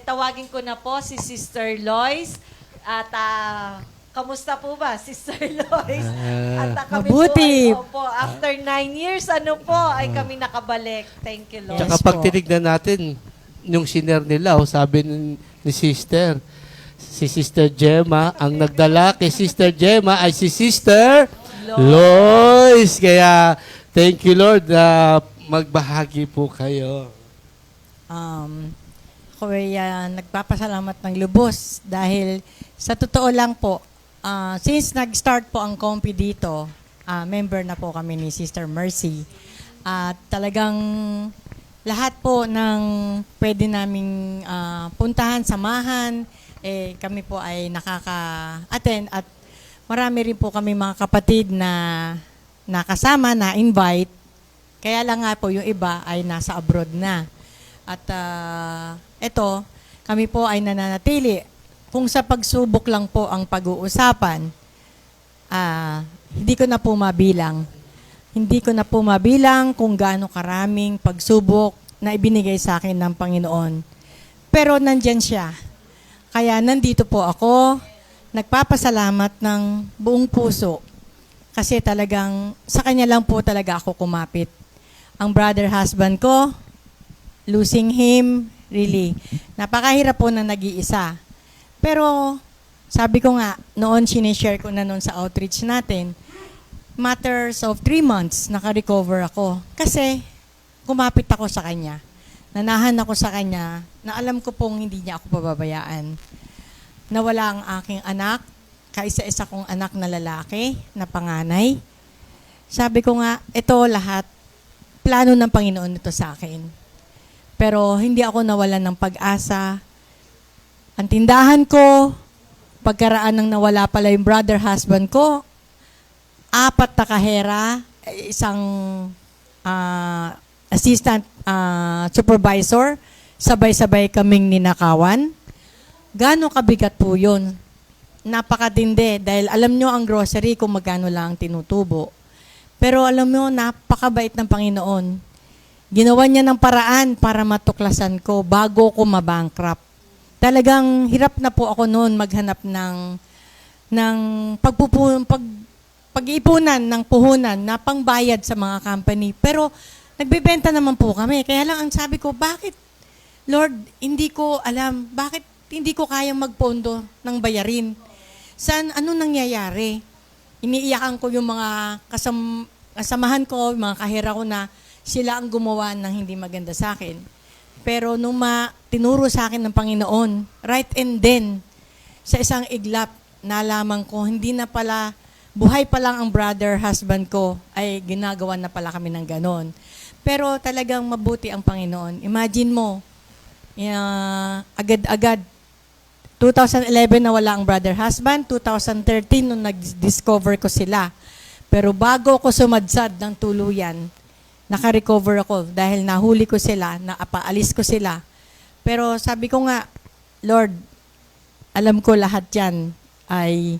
tawagin ko na po si Sister Lois at kamusta po ba, Sister Lois? At kami Mabuti. po ay, after 9 years, ay kami nakabalik. Thank you, Lord. Tsaka pag tinignan natin, yung siner nila, sabi ni Sister, si Sister Gemma, ang nagdala kay Sister Gemma ay si Sister Lois. Kaya, thank you Lord na magbahagi po kayo. Ako ay nagpapasalamat ng lubos dahil sa totoo lang po, since nag-start po ang Compi dito, member na po kami ni Sister Mercy. At talagang lahat po ng pwede naming puntahan, samahan, kami po ay nakaka-attend at marami rin po kami mga kapatid na nakasama, na-invite. Kaya lang nga po yung iba ay nasa abroad na. At ito, kami po ay nananatili. Kung sa pagsubok lang po ang pag-uusapan, hindi ko na po mabilang. Hindi ko na po mabilang kung gaano karaming pagsubok na ibinigay sa akin ng Panginoon. Pero nandyan siya. Kaya nandito po ako, nagpapasalamat ng buong puso. Kasi talagang sa kanya lang po talaga ako kumapit. Ang brother husband ko, losing him, really, napakahirap po na nag-iisa. Pero sabi ko nga, noon sinishare ko na noon sa outreach natin, matters of 3 months, naka-recover ako. Kasi kumapit ako sa kanya. Nanahan ako sa kanya na alam ko pong hindi niya ako pababayaan. Nawala ang aking anak, kaisa-isa kong anak na lalaki, na panganay. Sabi ko nga, ito lahat, plano ng Panginoon ito sa akin. Pero hindi ako nawalan ng pag-asa. Ang tindahan ko, pagkaraan ng nawala pala yung brother husband ko, 4 na kahera, isang assistant supervisor, sabay-sabay kaming ninakawan. Gaano kabigat po yun? Napakatindi dahil alam nyo ang grocery kung magkano lang ang tinutubo. Pero alam nyo, napakabait ng Panginoon. Ginawa niya ng paraan para matuklasan ko bago ko mabankrupt. Talagang hirap na po ako noon maghanap ng pag-iipunan ng puhunan na pangbayad sa mga company. Pero nagbebenta naman po kami. Kaya lang ang sabi ko, bakit, Lord, hindi ko alam, bakit hindi ko kayang magpondo ng bayarin? Ano nangyayari? Iniiyakan ko yung mga kasamahan ko, yung mga kahira ko na sila ang gumawa ng hindi maganda sa akin. Pero nung tinuro sa akin ng Panginoon, right and then, sa isang iglap, nalaman ko, hindi na pala, buhay pa lang ang brother, husband ko, ay ginagawa na pala kami ng ganon. Pero talagang mabuti ang Panginoon. Imagine mo, agad-agad, 2011 na wala ang brother, husband, 2013 nung nag-discover ko sila. Pero bago ko sumadsad ng tuluyan, naka-recover ako dahil nahuli ko sila, naapaalis ko sila. Pero sabi ko nga, Lord, alam ko lahat yan ay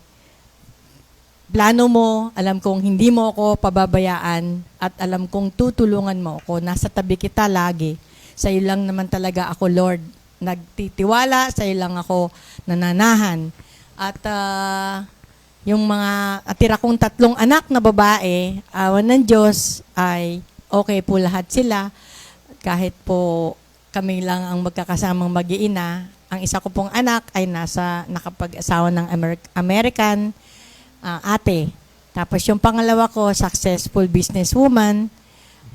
plano mo, alam kong hindi mo ako pababayaan, at alam kong tutulungan mo ako. Nasa tabi kita lagi. Sa iyo lang naman talaga ako, Lord, nagtitiwala, sa iyo lang ako nananahan. At yung mga tira kong 3 anak na babae, awan ng Diyos, ay okay po lahat sila. Kahit po kami lang ang magkakasamang mag-iina. Ang isa ko pong anak ay nakapag-asawa ng American ate. Tapos yung pangalawa ko, successful businesswoman.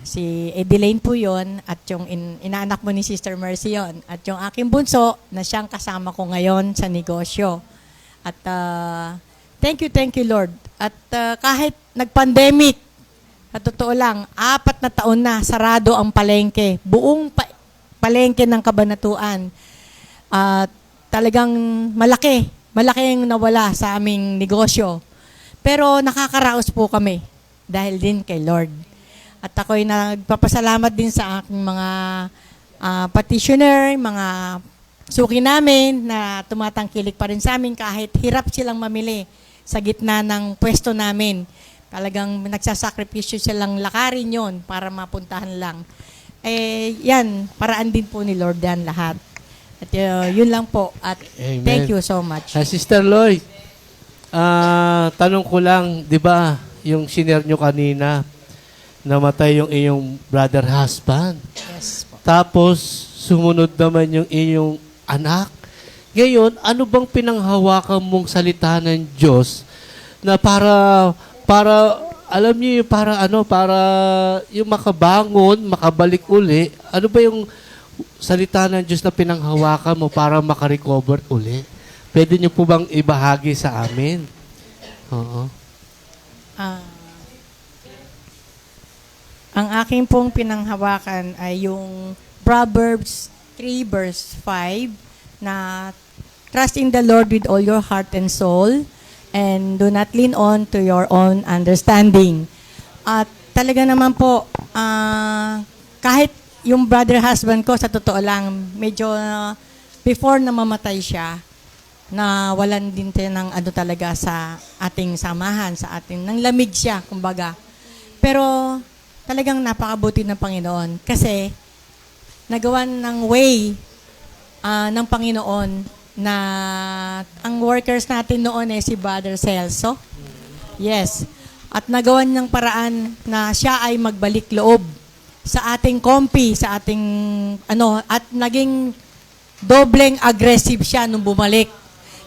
Si Edeline po yun. At yung inaanak mo ni Sister Mercy yun. At yung aking bunso, na siyang kasama ko ngayon sa negosyo. At thank you Lord. At kahit nag-pandemic, at totoo lang, 4 na taon na, sarado ang palengke. Buong palengke ng Kabanatuan. Talagang malaki ang nawala sa aming negosyo. Pero nakakaraos po kami dahil din kay Lord. At ako'y nagpapasalamat din sa aking mga petitioner, mga suki namin na tumatangkilik pa rin sa amin kahit hirap silang mamili sa gitna ng pwesto namin. Talagang nagsasakripisyo silang lakarin yon para mapuntahan lang. Yan, paraan din po ni Lord yan lahat. At yun lang po. At Amen. thank you so much. Sister Lloyd, tanong ko lang, di ba, yung siner nyo kanina, namatay yung iyong brother husband. Yes po. Tapos, sumunod naman yung iyong anak. Ngayon, ano bang pinanghawakan mong salita ng Diyos na para alam niyo, para yung makabangon, makabalik uli, ano ba yung salita ng Diyos na pinanghawakan mo para makarecover uli? Pwede niyo po bang ibahagi sa amin? Oo. Ang aking pong pinanghawakan ay yung Proverbs 3 verse 5 na trust in the Lord with all your heart and soul and do not lean on to your own understanding. At talaga naman po, kahit yung brother husband ko, sa totoo lang, medyo before na mamatay siya, na walan din tayo ng talaga sa ating samahan, sa ating, nang lamig siya, kumbaga. Pero talagang napakabuti ng Panginoon kasi nagawan ng way ng Panginoon na ang workers natin noon ay si Brother Celso. Yes. At nagawan ng paraan na siya ay magbalik loob sa ating kompi, sa ating at naging dobleng aggressive siya nung bumalik.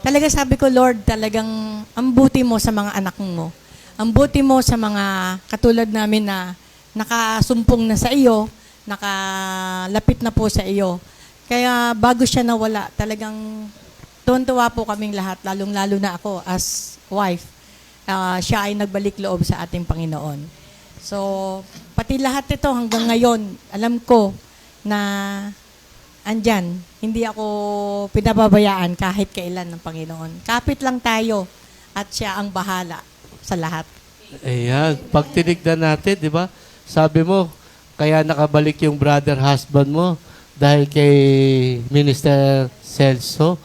Talaga sabi ko, Lord, talagang ang buti mo sa mga anak mo. Ang buti mo sa mga katulad namin na nakasumpong na sa iyo, nakalapit na po sa iyo. Kaya bago siya nawala, talagang tuwan-tuwa po kaming lahat, lalong-lalo na ako as wife. Siya ay nagbalik loob sa ating Panginoon. So, pati lahat ito hanggang ngayon, alam ko na andyan. Hindi ako pinababayaan kahit kailan ng Panginoon. Kapit lang tayo at siya ang bahala sa lahat. Ayan. Pag tinignan natin, di ba? Sabi mo, kaya nakabalik yung brother husband mo dahil kay Minister Celso.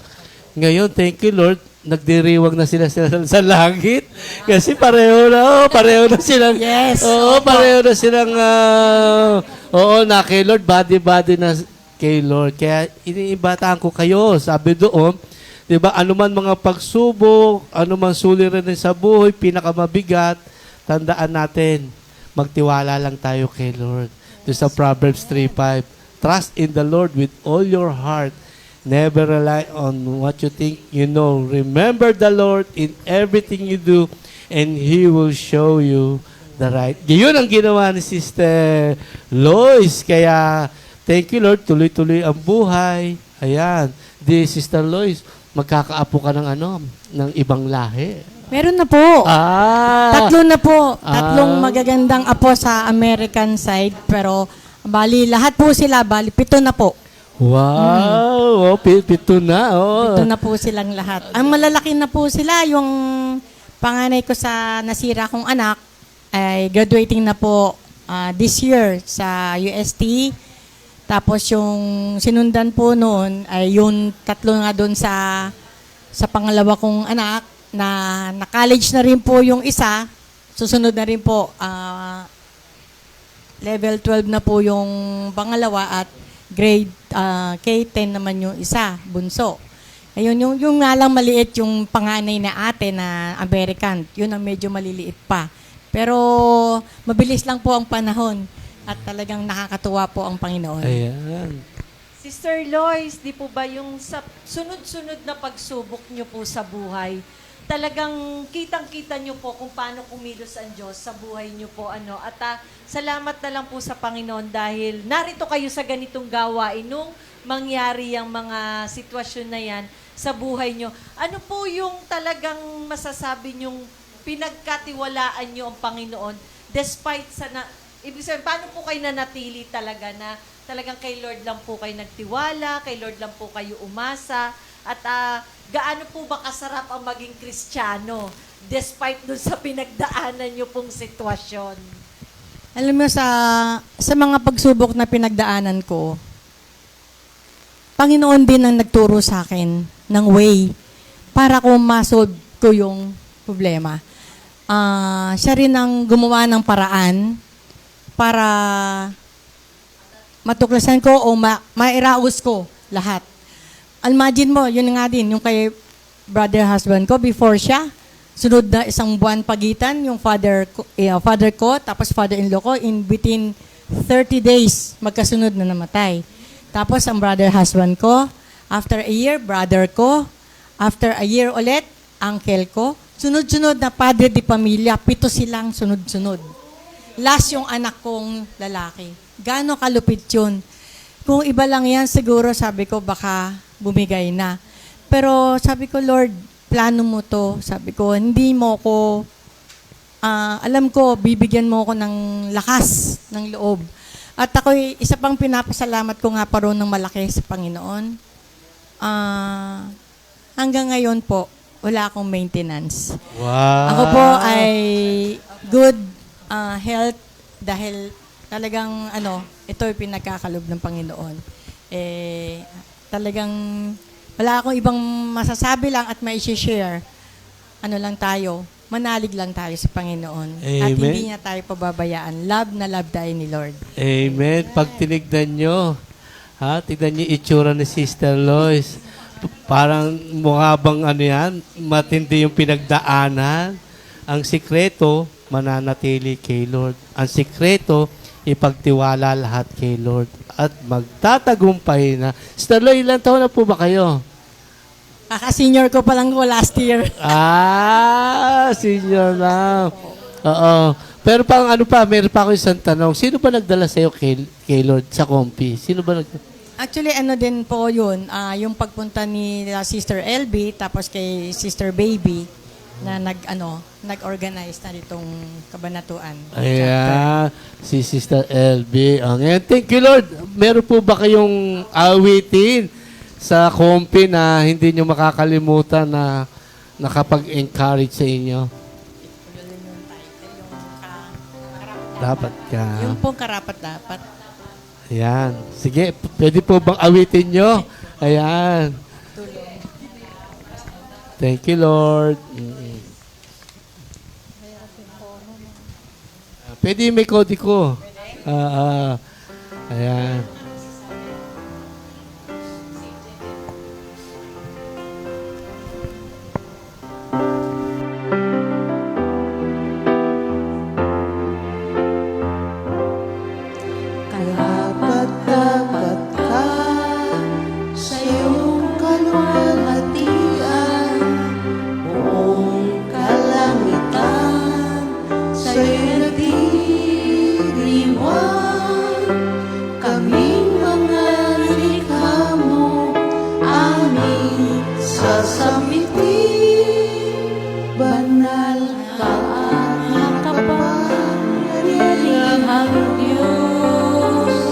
Ngayon, thank you Lord, nagdiriwag na sila sa langit. Kasi pareho na silang, Yes. pareho na silang, na kay Lord, body na kay Lord. Kaya iniibataan ko kayo, sabi doon, di ba, anuman mga pagsubok, anuman suliranin sa buhay, pinakamabigat, tandaan natin, magtiwala lang tayo kay Lord. Doon sa Proverbs 3:5, trust in the Lord with all your heart. Never rely on what you think you know. Remember the Lord in everything you do, and He will show you the right. Yun ang ginawa ni Sister Lois. Kaya, thank you Lord, tuloy-tuloy ang buhay. Ayan. Di Sister Lois, magkakaapo ka ng ng ibang lahi. Meron na po. Tatlo na po. Tatlong magagandang apo sa American side. Pero, lahat po sila, 7 na po. Wow! 7 na. 7 na po silang lahat. Ang malalaki na po sila, yung panganay ko sa nasira kong anak, ay graduating na po this year sa UST. Tapos yung sinundan po noon ay yung tatlo nga doon sa pangalawa kong anak na college na rin po yung isa. Susunod na rin po, level 12 na po yung pangalawa at grade K-10 naman yung isa, bunso. Ayun, yung nga lang maliit yung panganay na ate na American. Yun ang medyo maliliit pa. Pero mabilis lang po ang panahon at talagang nakakatuwa po ang Panginoon. Ayan. Sister Lois, di po ba yung sa sunod-sunod na pagsubok nyo po sa buhay, talagang kitang-kita nyo po kung paano kumilos ang Diyos sa buhay nyo po. At salamat na lang po sa Panginoon dahil narito kayo sa ganitong gawain nung mangyari ang mga sitwasyon na yan sa buhay nyo. Ano po yung talagang masasabi nyong pinagkatiwalaan nyo ang Panginoon despite ibig sabihin, paano po kayo nanatili talaga na talagang kay Lord lang po kayo nagtiwala, kay Lord lang po kayo umasa, at gaano po ba kasarap ang maging Kristiyano despite dun sa pinagdaanan nyo pong sitwasyon? Alam mo, sa mga pagsubok na pinagdaanan ko, Panginoon din ang nagturo sa akin ng way para ko ma-solve ko yung problema. Siya rin ang gumawa ng paraan para matuklasan ko o mairaos ko lahat. Imagine mo, yun nga din, yung kay brother husband ko, before siya, sunod na isang buwan pagitan, yung father ko, tapos father-in-law ko, in between 30 days, magkasunod na namatay. Tapos ang brother husband ko, after a year, brother ko, after a year ulit, uncle ko, sunod-sunod na padre di pamilya, 7 silang sunod-sunod. Last yung anak kong lalaki. Gaano kalupit yun? Kung iba lang yan, siguro sabi ko baka bumigay na. Pero sabi ko, Lord, plano mo to. Sabi ko, hindi mo ko, alam ko, bibigyan mo ko ng lakas ng loob. At ako, isa pang pinapasalamat ko nga pa ron ng malaki sa Panginoon. Hanggang ngayon po, wala akong maintenance. Wow. Ako po ay good health dahil talagang ito ay pinagkakalob ng Panginoon. Talagang wala akong ibang masasabi lang at may share. Lang tayo, manalig lang tayo sa Panginoon. Amen. At hindi niya tayo pababayaan. Love na love tayo ni Lord. Amen. Pag tinignan nyo, tignan nyo itsura ni Sister Lois. Parang mukha bang yan, matindi yung pinagdaanan. Ang sikreto, mananatili kay Lord. Ang sikreto, ipagtiwala lahat kay Lord. At magtatagumpay na. Sister Lois, ilang taon na po ba kayo? Kaka-senior ko pa lang ko last year. Senior na. Oo. Pero meron pa ako isang tanong. Sino ba nagdala sa'yo kay Lord sa Compi? Sino ba Actually, din po yun, yung pagpunta ni Sister LB, tapos kay Sister Baby, na nag-organize na ditong kabanatuan. Ayan, si Sister LB. Ngayon, thank you, Lord. Meron po ba kayong awitin sa Compi na hindi nyo makakalimutan na nakapag-encourage sa inyo? Dapat ka. Yung pong karapat-dapat. Ayan. Sige, pwede po bang awitin nyo? Ayan. Thank you, Lord. Pwede may kodi ko. Ayan. Karapat-dapat ka sa iyong kaluwalhatian, buong kalangitan sa'yo'y nagdiriwang. Kaming mga likha mo, aming sasambitin. Banal ka at makapangyarihang Diyos.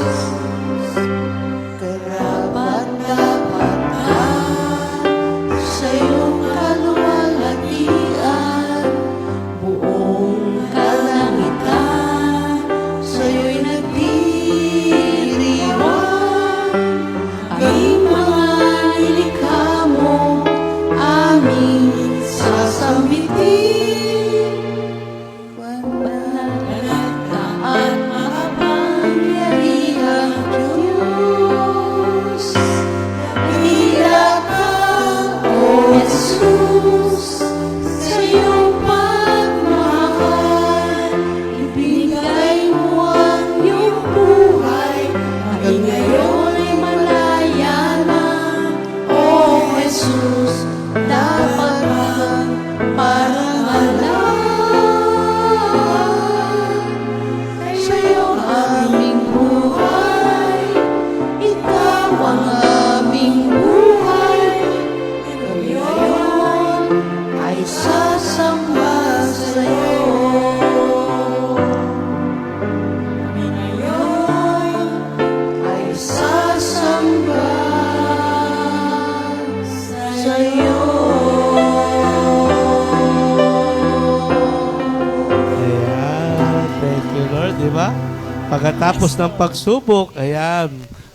Pagkatapos ng pagsubok, ayan,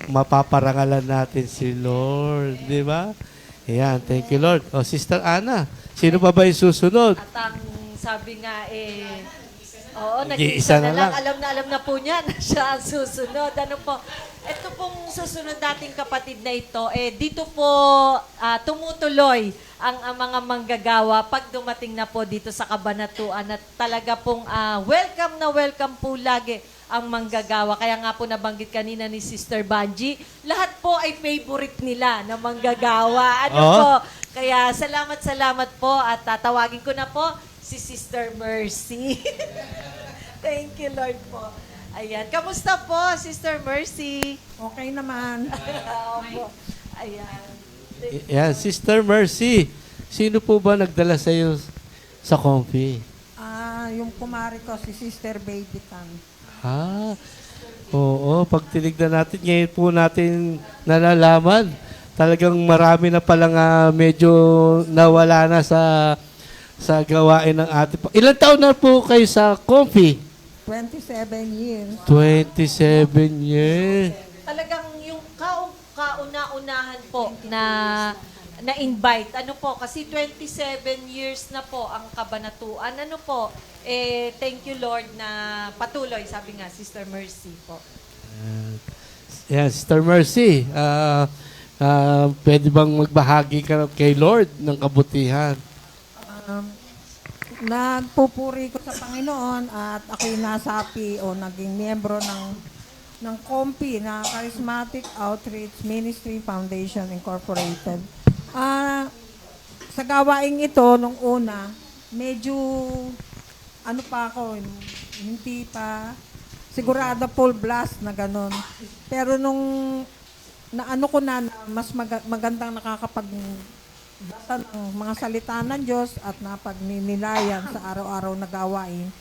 mapaparangalan natin si Lord. Di ba? Ayan, thank you, Lord. O, Sister Ana, sino pa ba yung susunod? At ang sabi nga oo, Nag-iisa nag-iisa na na lang. lang. Alam na po niya na siya ang susunod. Ano po? Ito pong susunod nating kapatid na ito, dito po tumutuloy ang mga manggagawa pag dumating na po dito sa Kabanatuan at talaga pong welcome po lagi ang manggagawa. Kaya nga po nabanggit kanina ni Sister Banji, lahat po ay favorite nila na manggagawa. Ano po? Kaya salamat po at tatawagin ko na po si Sister Mercy. Thank you, Lord po. Ayan. Kamusta po, Sister Mercy? Okay naman. Opo. Ayan. Ayan, Sister Mercy, sino po ba nagdala sa iyo sa coffee? Yung kumari ko, si Sister Baby Tan. Oo, pag tinignan natin, ngayon po natin nalalaman, talagang marami na palang medyo nawala na sa gawain ng ating. Ilan taon na po kayo sa coffee? 27 years. 27 years. Talagang yung kauna-unahan po na invite. Ano po, kasi 27 years na po ang Kabanatuan. Ano po, thank you Lord na patuloy, sabi nga, Sister Mercy po. Yeah, Sister Mercy, pwede bang magbahagi ka kay Lord ng kabutihan? Nagpupuri ko sa Panginoon at ako'y nasapi o naging miyembro ng COMPI na Charismatic Outreach Ministry Foundation Incorporated. Sa gawaing ito, nung una, medyo pa ako, hindi pa sigurado full blast na ganun. Pero nung naano ko na mas magandang nakakapagbasa ng mga salita ng Diyos at napagninilayan sa araw-araw na gawain,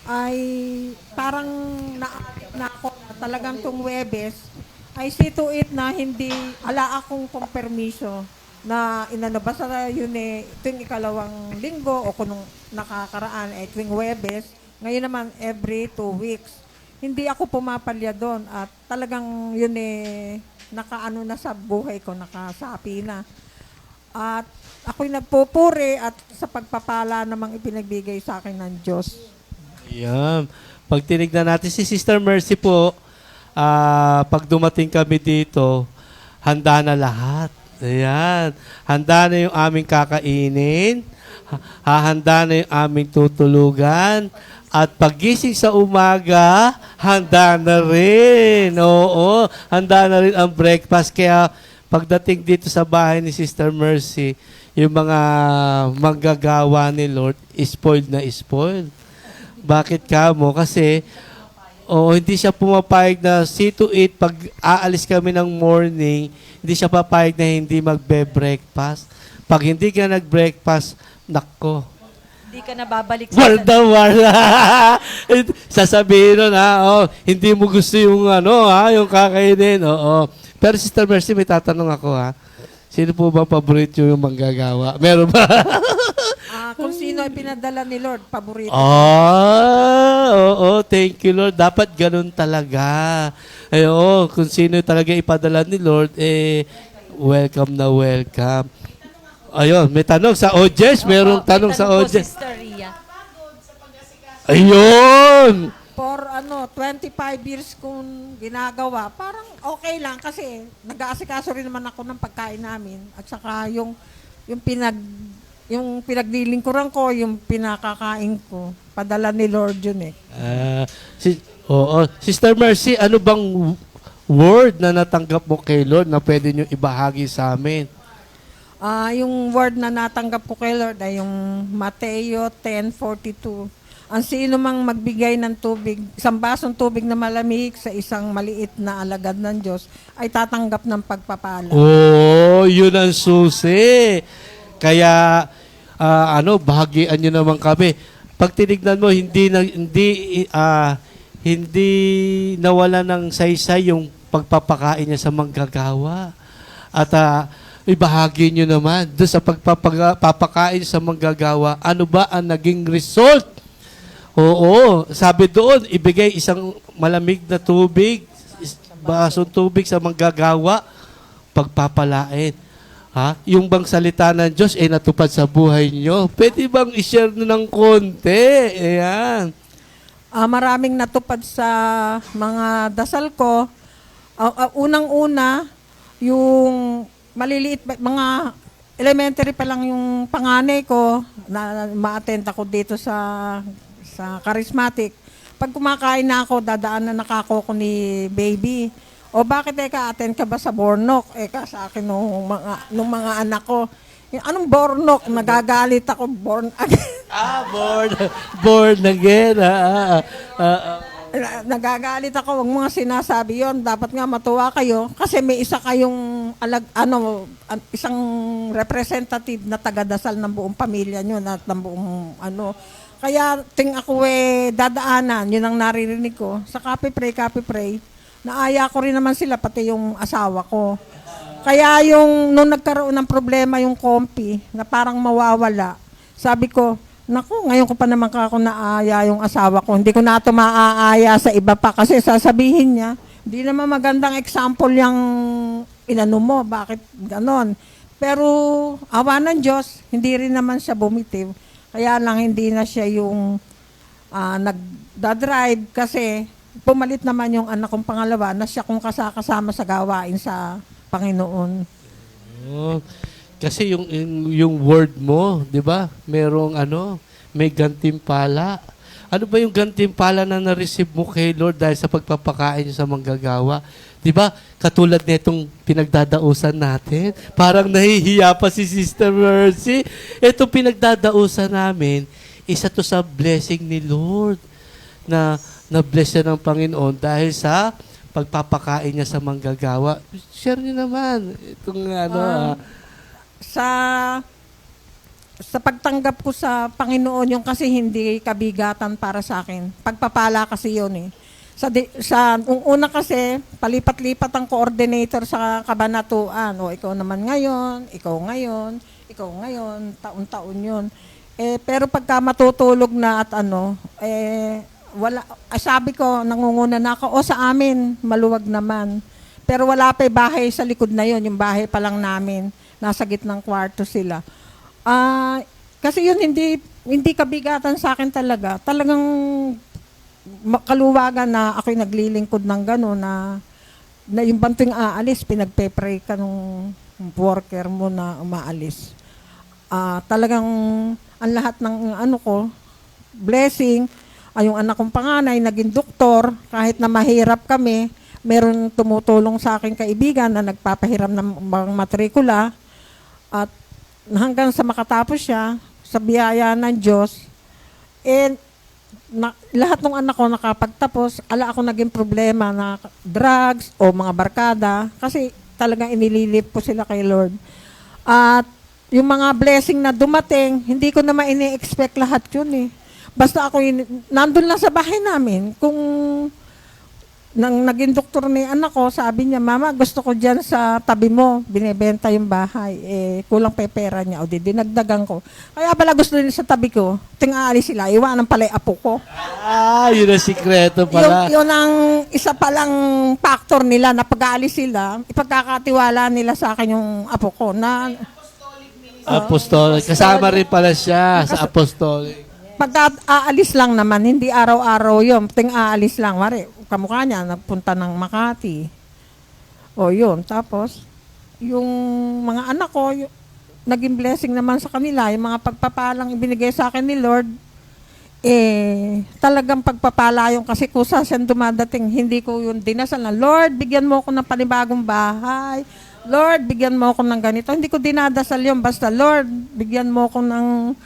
ay parang na-addict na ako na talagang tong Webes ay see to it na hindi ala akong kompermiso na inanabasa yun tuwing ikalawang linggo o kung nakakaraan tuwing Webes. Ngayon naman every 2 weeks. Hindi ako pumapalya doon at talagang yun nakaano na sa buhay ko, nakasapi na. At ako'y nagpupuri at sa pagpapala namang ipinagbigay sa akin ng Diyos. Ayan. Pag tinignan natin si Sister Mercy po, pag dumating kami dito, handa na lahat. Ayan. Handa na yung aming kakainin, hahanda na yung aming tutulugan, at paggising sa umaga, handa na rin. Oo, handa na rin ang breakfast. Kaya pagdating dito sa bahay ni Sister Mercy, yung mga manggagawa ni Lord, spoiled na spoiled. Bakit ka mo? Kasi hindi siya pumapayag na see to it pag aalis kami ng morning, hindi siya papayag na hindi magbe-breakfast. Pag hindi ka nag-breakfast, nako, Hindi ka na babalik war na war. Sasabihin nun, hindi mo gusto yung yung kakainin. Oo. Pero Sister Mercy, may tatanong ako Sino po ba paborito yung manggagawa? Meron ba? Kung sino ay pinadala ni Lord, paborito. Oo, thank you Lord. Dapat ganun talaga. Kung sino talaga ipadala ni Lord, welcome na welcome. Ayun, may tanong sa audience. Merong tanong sa audience. Sister Ria. Ayun! For 25 years kong ginagawa, parang okay lang kasi nag-aasikaso rin naman ako ng pagkain namin. At saka yung pinaglilingkuran ko, yung pinakakain ko, padala ni Lord yun Sister Mercy, ano bang word na natanggap mo kay Lord na pwede nyo ibahagi sa amin? Yung word na natanggap ko kay Lord ay yung Mateo 10:42. Ang sino mang magbigay ng tubig, isang basong tubig na malamig sa isang maliit na alagad ng Diyos, ay tatanggap ng pagpapala. Yun ang susi. Kaya, bahagian nyo naman kami. Pag tinignan mo, hindi nawala ng saysay yung pagpapakain niya sa manggagawa. At ibahagi nyo naman doon sa pagpapakain sa manggagawa, ano ba ang naging result? Oo, sabi doon, ibigay isang malamig na tubig, basong tubig sa manggagawa, pagpapalain. Ha? Yung bang salita ng Diyos ay natupad sa buhay nyo. Pwede bang i-share nyo ng konti? Ayan. Maraming natupad sa mga dasal ko. Unang-una, yung maliliit, mga elementary pa lang yung panganay ko, na ma-attend ako dito sa charismatic. Pag kumakain na ako, dadaan na nakako ko ni baby. O bakit attend ka ba sa Bornok? Sa akin nung mga anak ko. Anong Bornok? Nagagalit ako, born again. Born again. Nagagalit ako, wag mga sinasabi yon. Dapat nga matuwa kayo kasi may isa kayong isang representative na taga-dasal ng buong pamilya nyo at ng buong Kaya ako dadaanan, yun ang naririnig ko. Sa Copy Pray, naaya ko rin naman sila, pati yung asawa ko. Kaya nung nagkaroon ng problema yung kompi, na parang mawawala, sabi ko, naku, ngayon ko pa naman ako naaya yung asawa ko. Hindi ko na ito maaaya sa iba pa kasi sasabihin niya, hindi naman magandang example yung inano mo, bakit ganon. Pero awa ng Diyos, hindi rin naman siya bumitiw. Kaya lang hindi na siya yung nagdadrive kasi pumalit naman yung anak kong pangalawa na siya kung kasama sa gawain sa Panginoon. Oh, kasi yung word mo, 'di ba? Merong may gantimpala. Ano ba yung gantimpala na na-receive mo kay Lord dahil sa pagpapakain niyo sa manggagawa? 'Di ba? Katulad nitong pinagdadausan natin, parang nahihiya pa si Sister Mercy. Ito pinagdadausan namin, isa to sa blessing ni Lord na-bless siya ng Panginoon dahil sa pagpapakain niya sa manggagawa. Share niyo naman itong sa pagtanggap ko sa Panginoon, yung kasi hindi kabigatan para sa akin. Pagpapala kasi yun eh. Una kasi, palipat-lipat ang coordinator sa kabanatuan. O, ikaw naman ngayon, ikaw ngayon, taon-taon yun. Pero pagka matutulog na at wala, sabi ko, nangunguna na ako, sa amin, maluwag naman. Pero wala pa bahay sa likod na yon, yung bahay pa lang namin, nasa gitnang kwarto sila. Kasi yun, hindi kabigatan sa akin talaga. Talagang kaluwagan na ako'y naglilingkod ng gano'n na yung banting aalis, pinagpe-pray ka nung worker mo na umaalis. Talagang ang lahat ng blessing, yung anak kong panganay, naging doktor, kahit na mahirap kami, meron tumutulong sa aking kaibigan na nagpapahiram ng mga matrikula at hanggang sa makatapos siya, sa biyaya ng Diyos, lahat ng anak ko nakapagtapos, ako naging problema na drugs o mga barkada kasi talagang inililip ko sila kay Lord. At yung mga blessing na dumating, hindi ko naman ini-expect lahat yun eh. Basta ako nandun lang sa bahay namin. Kung naging doktor ni anak ko, sabi niya, Mama, gusto ko dyan sa tabi mo, binibenta yung bahay. Kulang pa pera niya. O dinagdagan ko. Kaya pala gusto nila sa tabi ko, aalis sila, iwanan pala yung apo ko. Yun ang sikreto pala. Yun ang isa palang factor nila na pag-aalis sila, ipagkakatiwala nila sa akin yung apo ko. Apostolic. Kasama rin pala siya sa apostolic. Pag aalis lang naman, hindi araw-araw yun. Aalis lang. Mari, kamukha niya, nagpunta ng Makati. O yun. Tapos, yung mga anak ko, naging blessing naman sa kanila. Yung mga pagpapalang ibinigay sa akin ni Lord, talagang pagpapala yung kasi kusa siyang dumadating. Hindi ko yung dinasal na, Lord, bigyan mo ako ng panibagong bahay. Lord, bigyan mo ako ng ganito. Hindi ko dinadasal yun. Basta, Lord, bigyan mo ako ng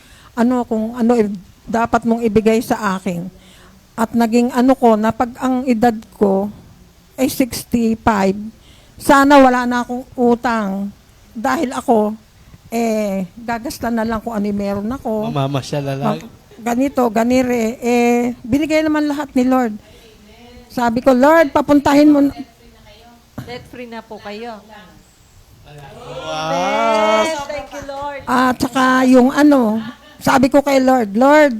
dapat mong ibigay sa akin. At naging na pag ang edad ko ay 65, sana wala na akong utang. Dahil ako, gagasta na lang kung ano yung meron ako. Mamamasyala lang. Ganito, ganire. Binigay naman lahat ni Lord. Sabi ko, Lord, papuntahin mo. Debt free na po kayo. Wow. Thank you, Lord. At saka yung sabi ko kay Lord, Lord,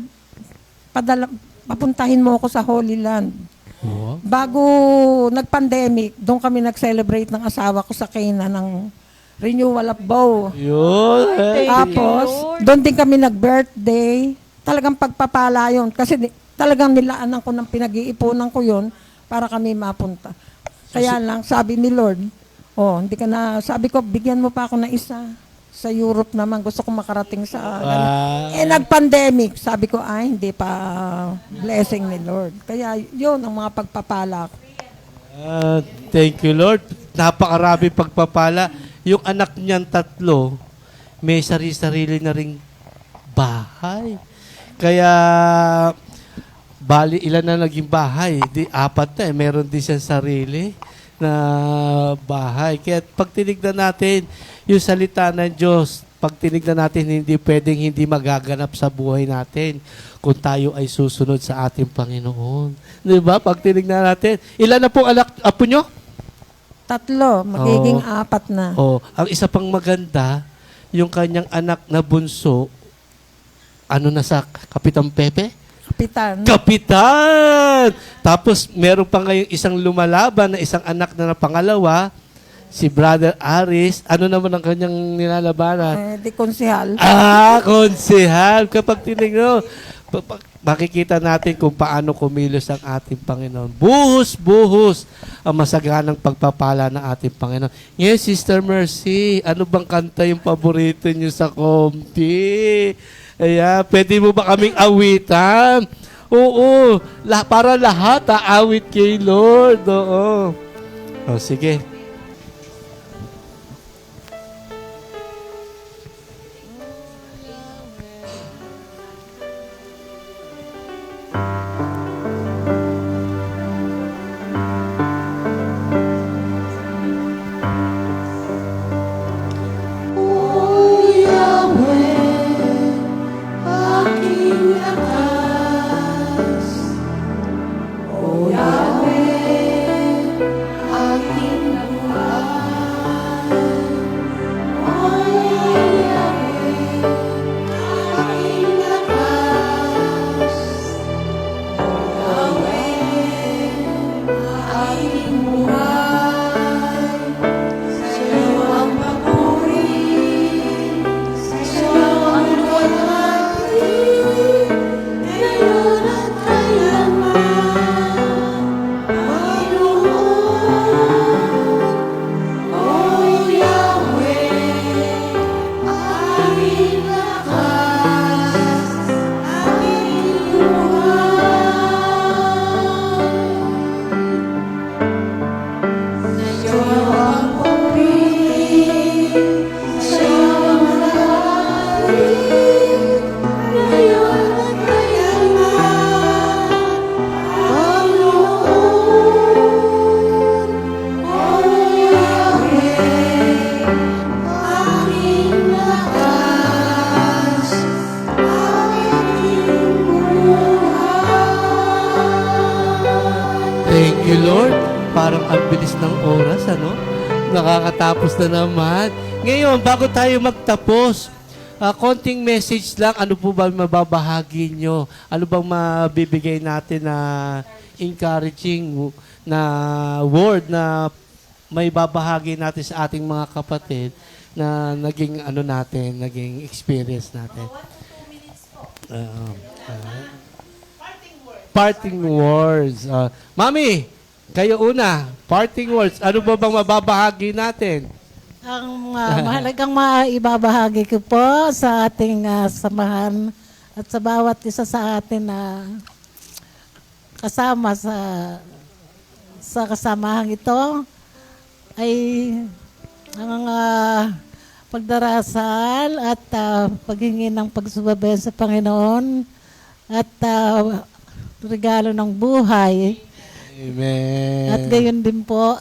papuntahin mo ako sa Holy Land. Oo. Bago nag-pandemic, doon kami nag-celebrate ng asawa ko sa Cana ng renewal of vow. Yun. Tapos, doon din kami nag-birthday. Talagang pagpapala yun. Kasi talagang nilaanan ko ng pinag-iipunan ko yun para kami mapunta. Kaya lang, sabi ni Lord, hindi ka na, sabi ko, bigyan mo pa ako ng isa. Sa Europe naman, gusto ko makarating sa... nag-pandemic. Sabi ko, hindi pa blessing ni Lord. Kaya yun ang mga pagpapala ko. Thank you, Lord. Napakarami pagpapala. Yung anak niyan 3, may sarili-sarili na ring bahay. Kaya, bali, ilan na naging bahay? 4 na eh. Meron din siyang sarili na bahay. Kaya pag tinignan natin yung salita ng Diyos, pag tinignan natin, hindi pwedeng hindi magaganap sa buhay natin kung tayo ay susunod sa ating Panginoon. Di ba? Pag tinignan natin, ilan na pong apo nyo? 3, magiging 4 na. Ang isa pang maganda, yung kanyang anak na bunso, na sa Kapitan Pepe? Kapitan! Tapos, meron pa ngayong isang lumalaban na isang anak na pangalawa, si Brother Aris. Ano naman ang kanyang nilalabanan? Di konsehal. Konsehal. Kapag tinignan, makikita natin kung paano kumilos ang ating Panginoon. Buhos-buhos ang masaganang pagpapala ng ating Panginoon. Yes, Sister Mercy, ano bang kanta yung paborito niyo sa kompi? Ayan, pwede mo ba kaming awitan? Oo, para lahat aawit kay Lord. Oo. Sige. O Yahweh, aking lakas. O Yahweh, aking buhay. O Yahweh, aking lakas. O Yahweh, aking buhay. Sa'yo ang papuri, sa'yo ang luwalhati, ngayon at kailanman, Panginoon. O Yahweh, aking lakas, aking buhay. Sa'yo ang papuri, sa'yo ang luwalhati, ngayon at kailanman, Panginoon. O Yahweh, aking lakas, aking buhay. Thank you, Lord. Parang ang bilis ng oras, Nakakatapos na naman. Ngayon, bago tayo magtapos, konting message lang. Ano po ba mababahagi nyo? Ano bang mabibigay natin na encouraging na word na may babahagi natin sa ating mga kapatid na naging naging experience natin? 1 to 2 minutes po. Parting words. Mami, kayo una. Parting words. Ano ba bang mababahagi natin? Ang mahalagang maibabahagi ko po sa ating samahan at sa bawat isa sa atin na kasama sa kasamahan ito ay ang pagdarasal at paghingi ng pagsubabayan sa Panginoon at regalo ng buhay. Amen. At gayon din po,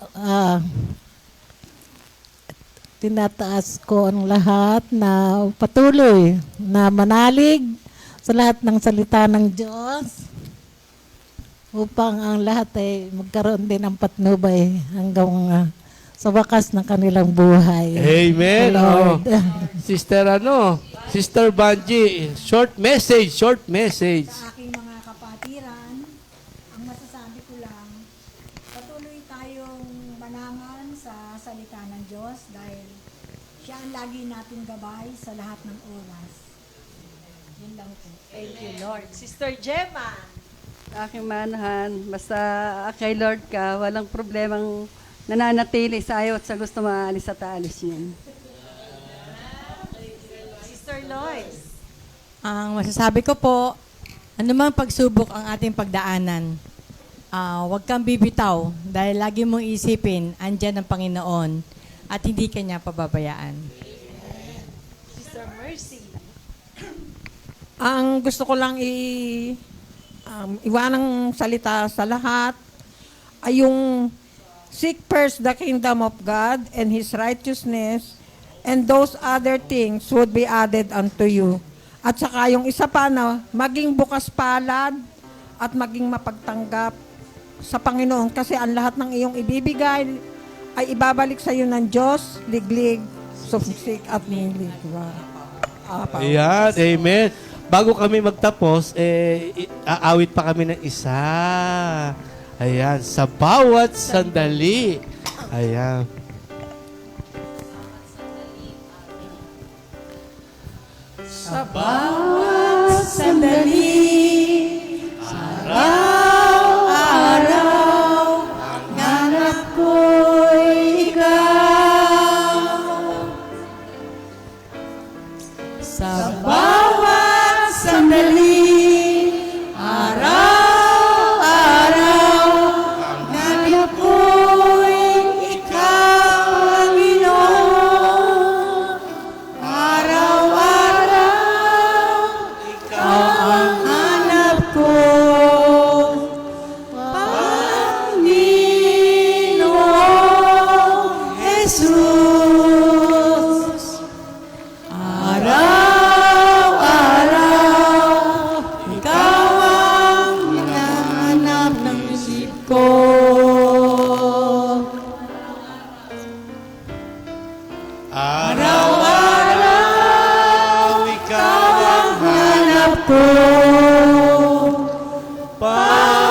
tinataas ko ang lahat na patuloy na manalig sa lahat ng salita ng Diyos upang ang lahat ay magkaroon din ng patnubay hanggang sa wakas ng kanilang buhay. Amen. Lord. Sister Banji, short message. Sa aking mga kapatiran, ang masasabi ko lang, manangan sa salita ng Diyos dahil siya ang lagi natin gabay sa lahat ng oras. Yun lang po. Thank you, Lord. Sister Gemma. Aking manahan, basta kay Lord ka, walang problemang nananatili sa ayaw at sa gusto maalis at aalis yun. Sister Lois. Ang masasabi ko po, anumang pagsubok ang ating pagdaanan, huwag kang bibitaw dahil lagi mong isipin, andyan ang Panginoon at hindi ka niya pababayaan. Sister Mercy. Ang gusto ko lang iwanang salita sa lahat ay yung seek first the kingdom of God and His righteousness, and those other things would be added unto you. At saka yung isa pa na maging bukas palad at maging mapagtanggap sa Panginoon kasi ang lahat ng iyong ibibigay ay ibabalik sa iyo ng Diyos, liglig, sumsik at nilig. Ayan, amen. Bago kami magtapos, aawit pa kami ng isa. Ayan, sa bawat sandali. Ayan. Sa bawat sandali, araw-araw, hanap ko'y ikaw. Sa bawat sandali, araw-araw, hanap ko'y ikaw, Panginoon. Araw-araw, ikaw ang hanap ko, Panginoong Jesus. Araw-araw, ikaw ang hinahanap ng isip ko. Araw-araw, ikaw ang hanap ko, Panginoong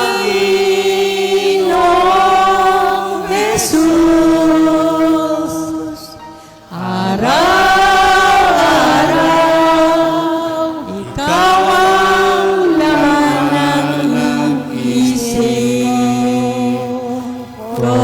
Jesus. Araw-araw, ikaw ang laman ng iyong isip ko.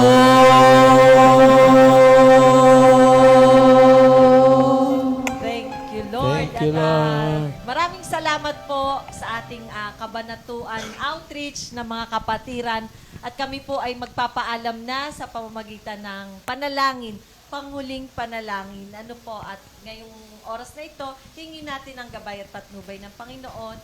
Thank you, Lord. Thank you, At, Lord. maraming salamat po sa ating kabanatuan outreach ng mga kapatiran. At kami po ay magpapaalam na sa pamamagitan ng panalangin, panghuling panalangin. Ano po, at ngayong oras na ito, hingin natin ang gabay at patnubay ng Panginoon.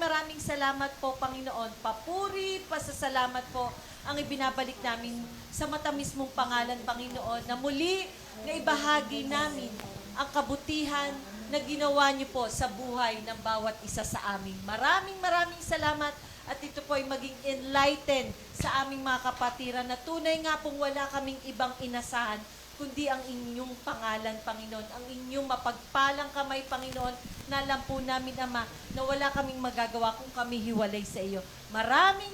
Maraming salamat po, Panginoon. Papuri, pasasalamat po ang ibinabalik namin sa matamis mong pangalan, Panginoon, na muli na ibahagi namin ang kabutihan na ginawa niyo po sa buhay ng bawat isa sa amin. Maraming salamat at ito po ay maging enlightened sa aming mga kapatiran na tunay nga pong wala kaming ibang inasahan kundi ang inyong pangalan, Panginoon, ang inyong mapagpalang kamay, Panginoon, na alam po namin, Ama, na wala kaming magagawa kung kami hiwalay sa iyo. Maraming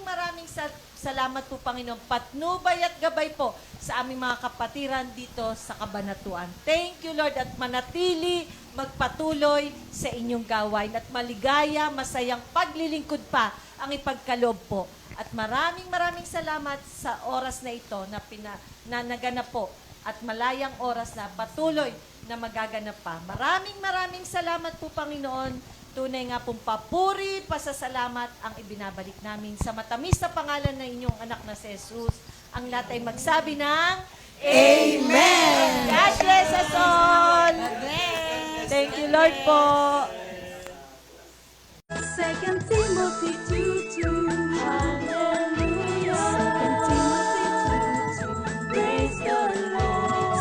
salamat po, Panginoon. Patnubay at gabay po sa aming mga kapatiran dito sa Kabanatuan. Thank you, Lord, at manatili, magpatuloy sa inyong gawain at maligaya, masayang paglilingkod pa ang ipagkaloob po. At maraming salamat sa oras na ito na naganap po at malayang oras na patuloy na magaganap pa. Maraming salamat po, Panginoon. Tunay nga pong papuri, pasasalamat ang ibinabalik namin sa matamis na pangalan ng inyong anak na si Jesus. Ang lahat ay magsabi ng Amen! God bless us all! Thank you, Lord po! 2 Timothy 2:2. Hallelujah. 2 Timothy 2:2. Praise the Lord.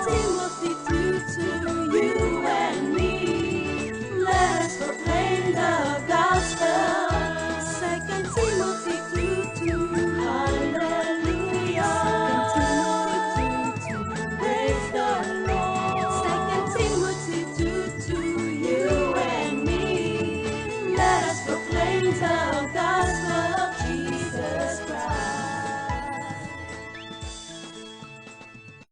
2 Timothy 2:2. You and me, let us proclaim the gospel. 2 Timothy 2:2. Hallelujah. 2 Timothy 2:2. Praise the Lord. 2 Timothy 2:2. You and me, let us proclaim the gospel.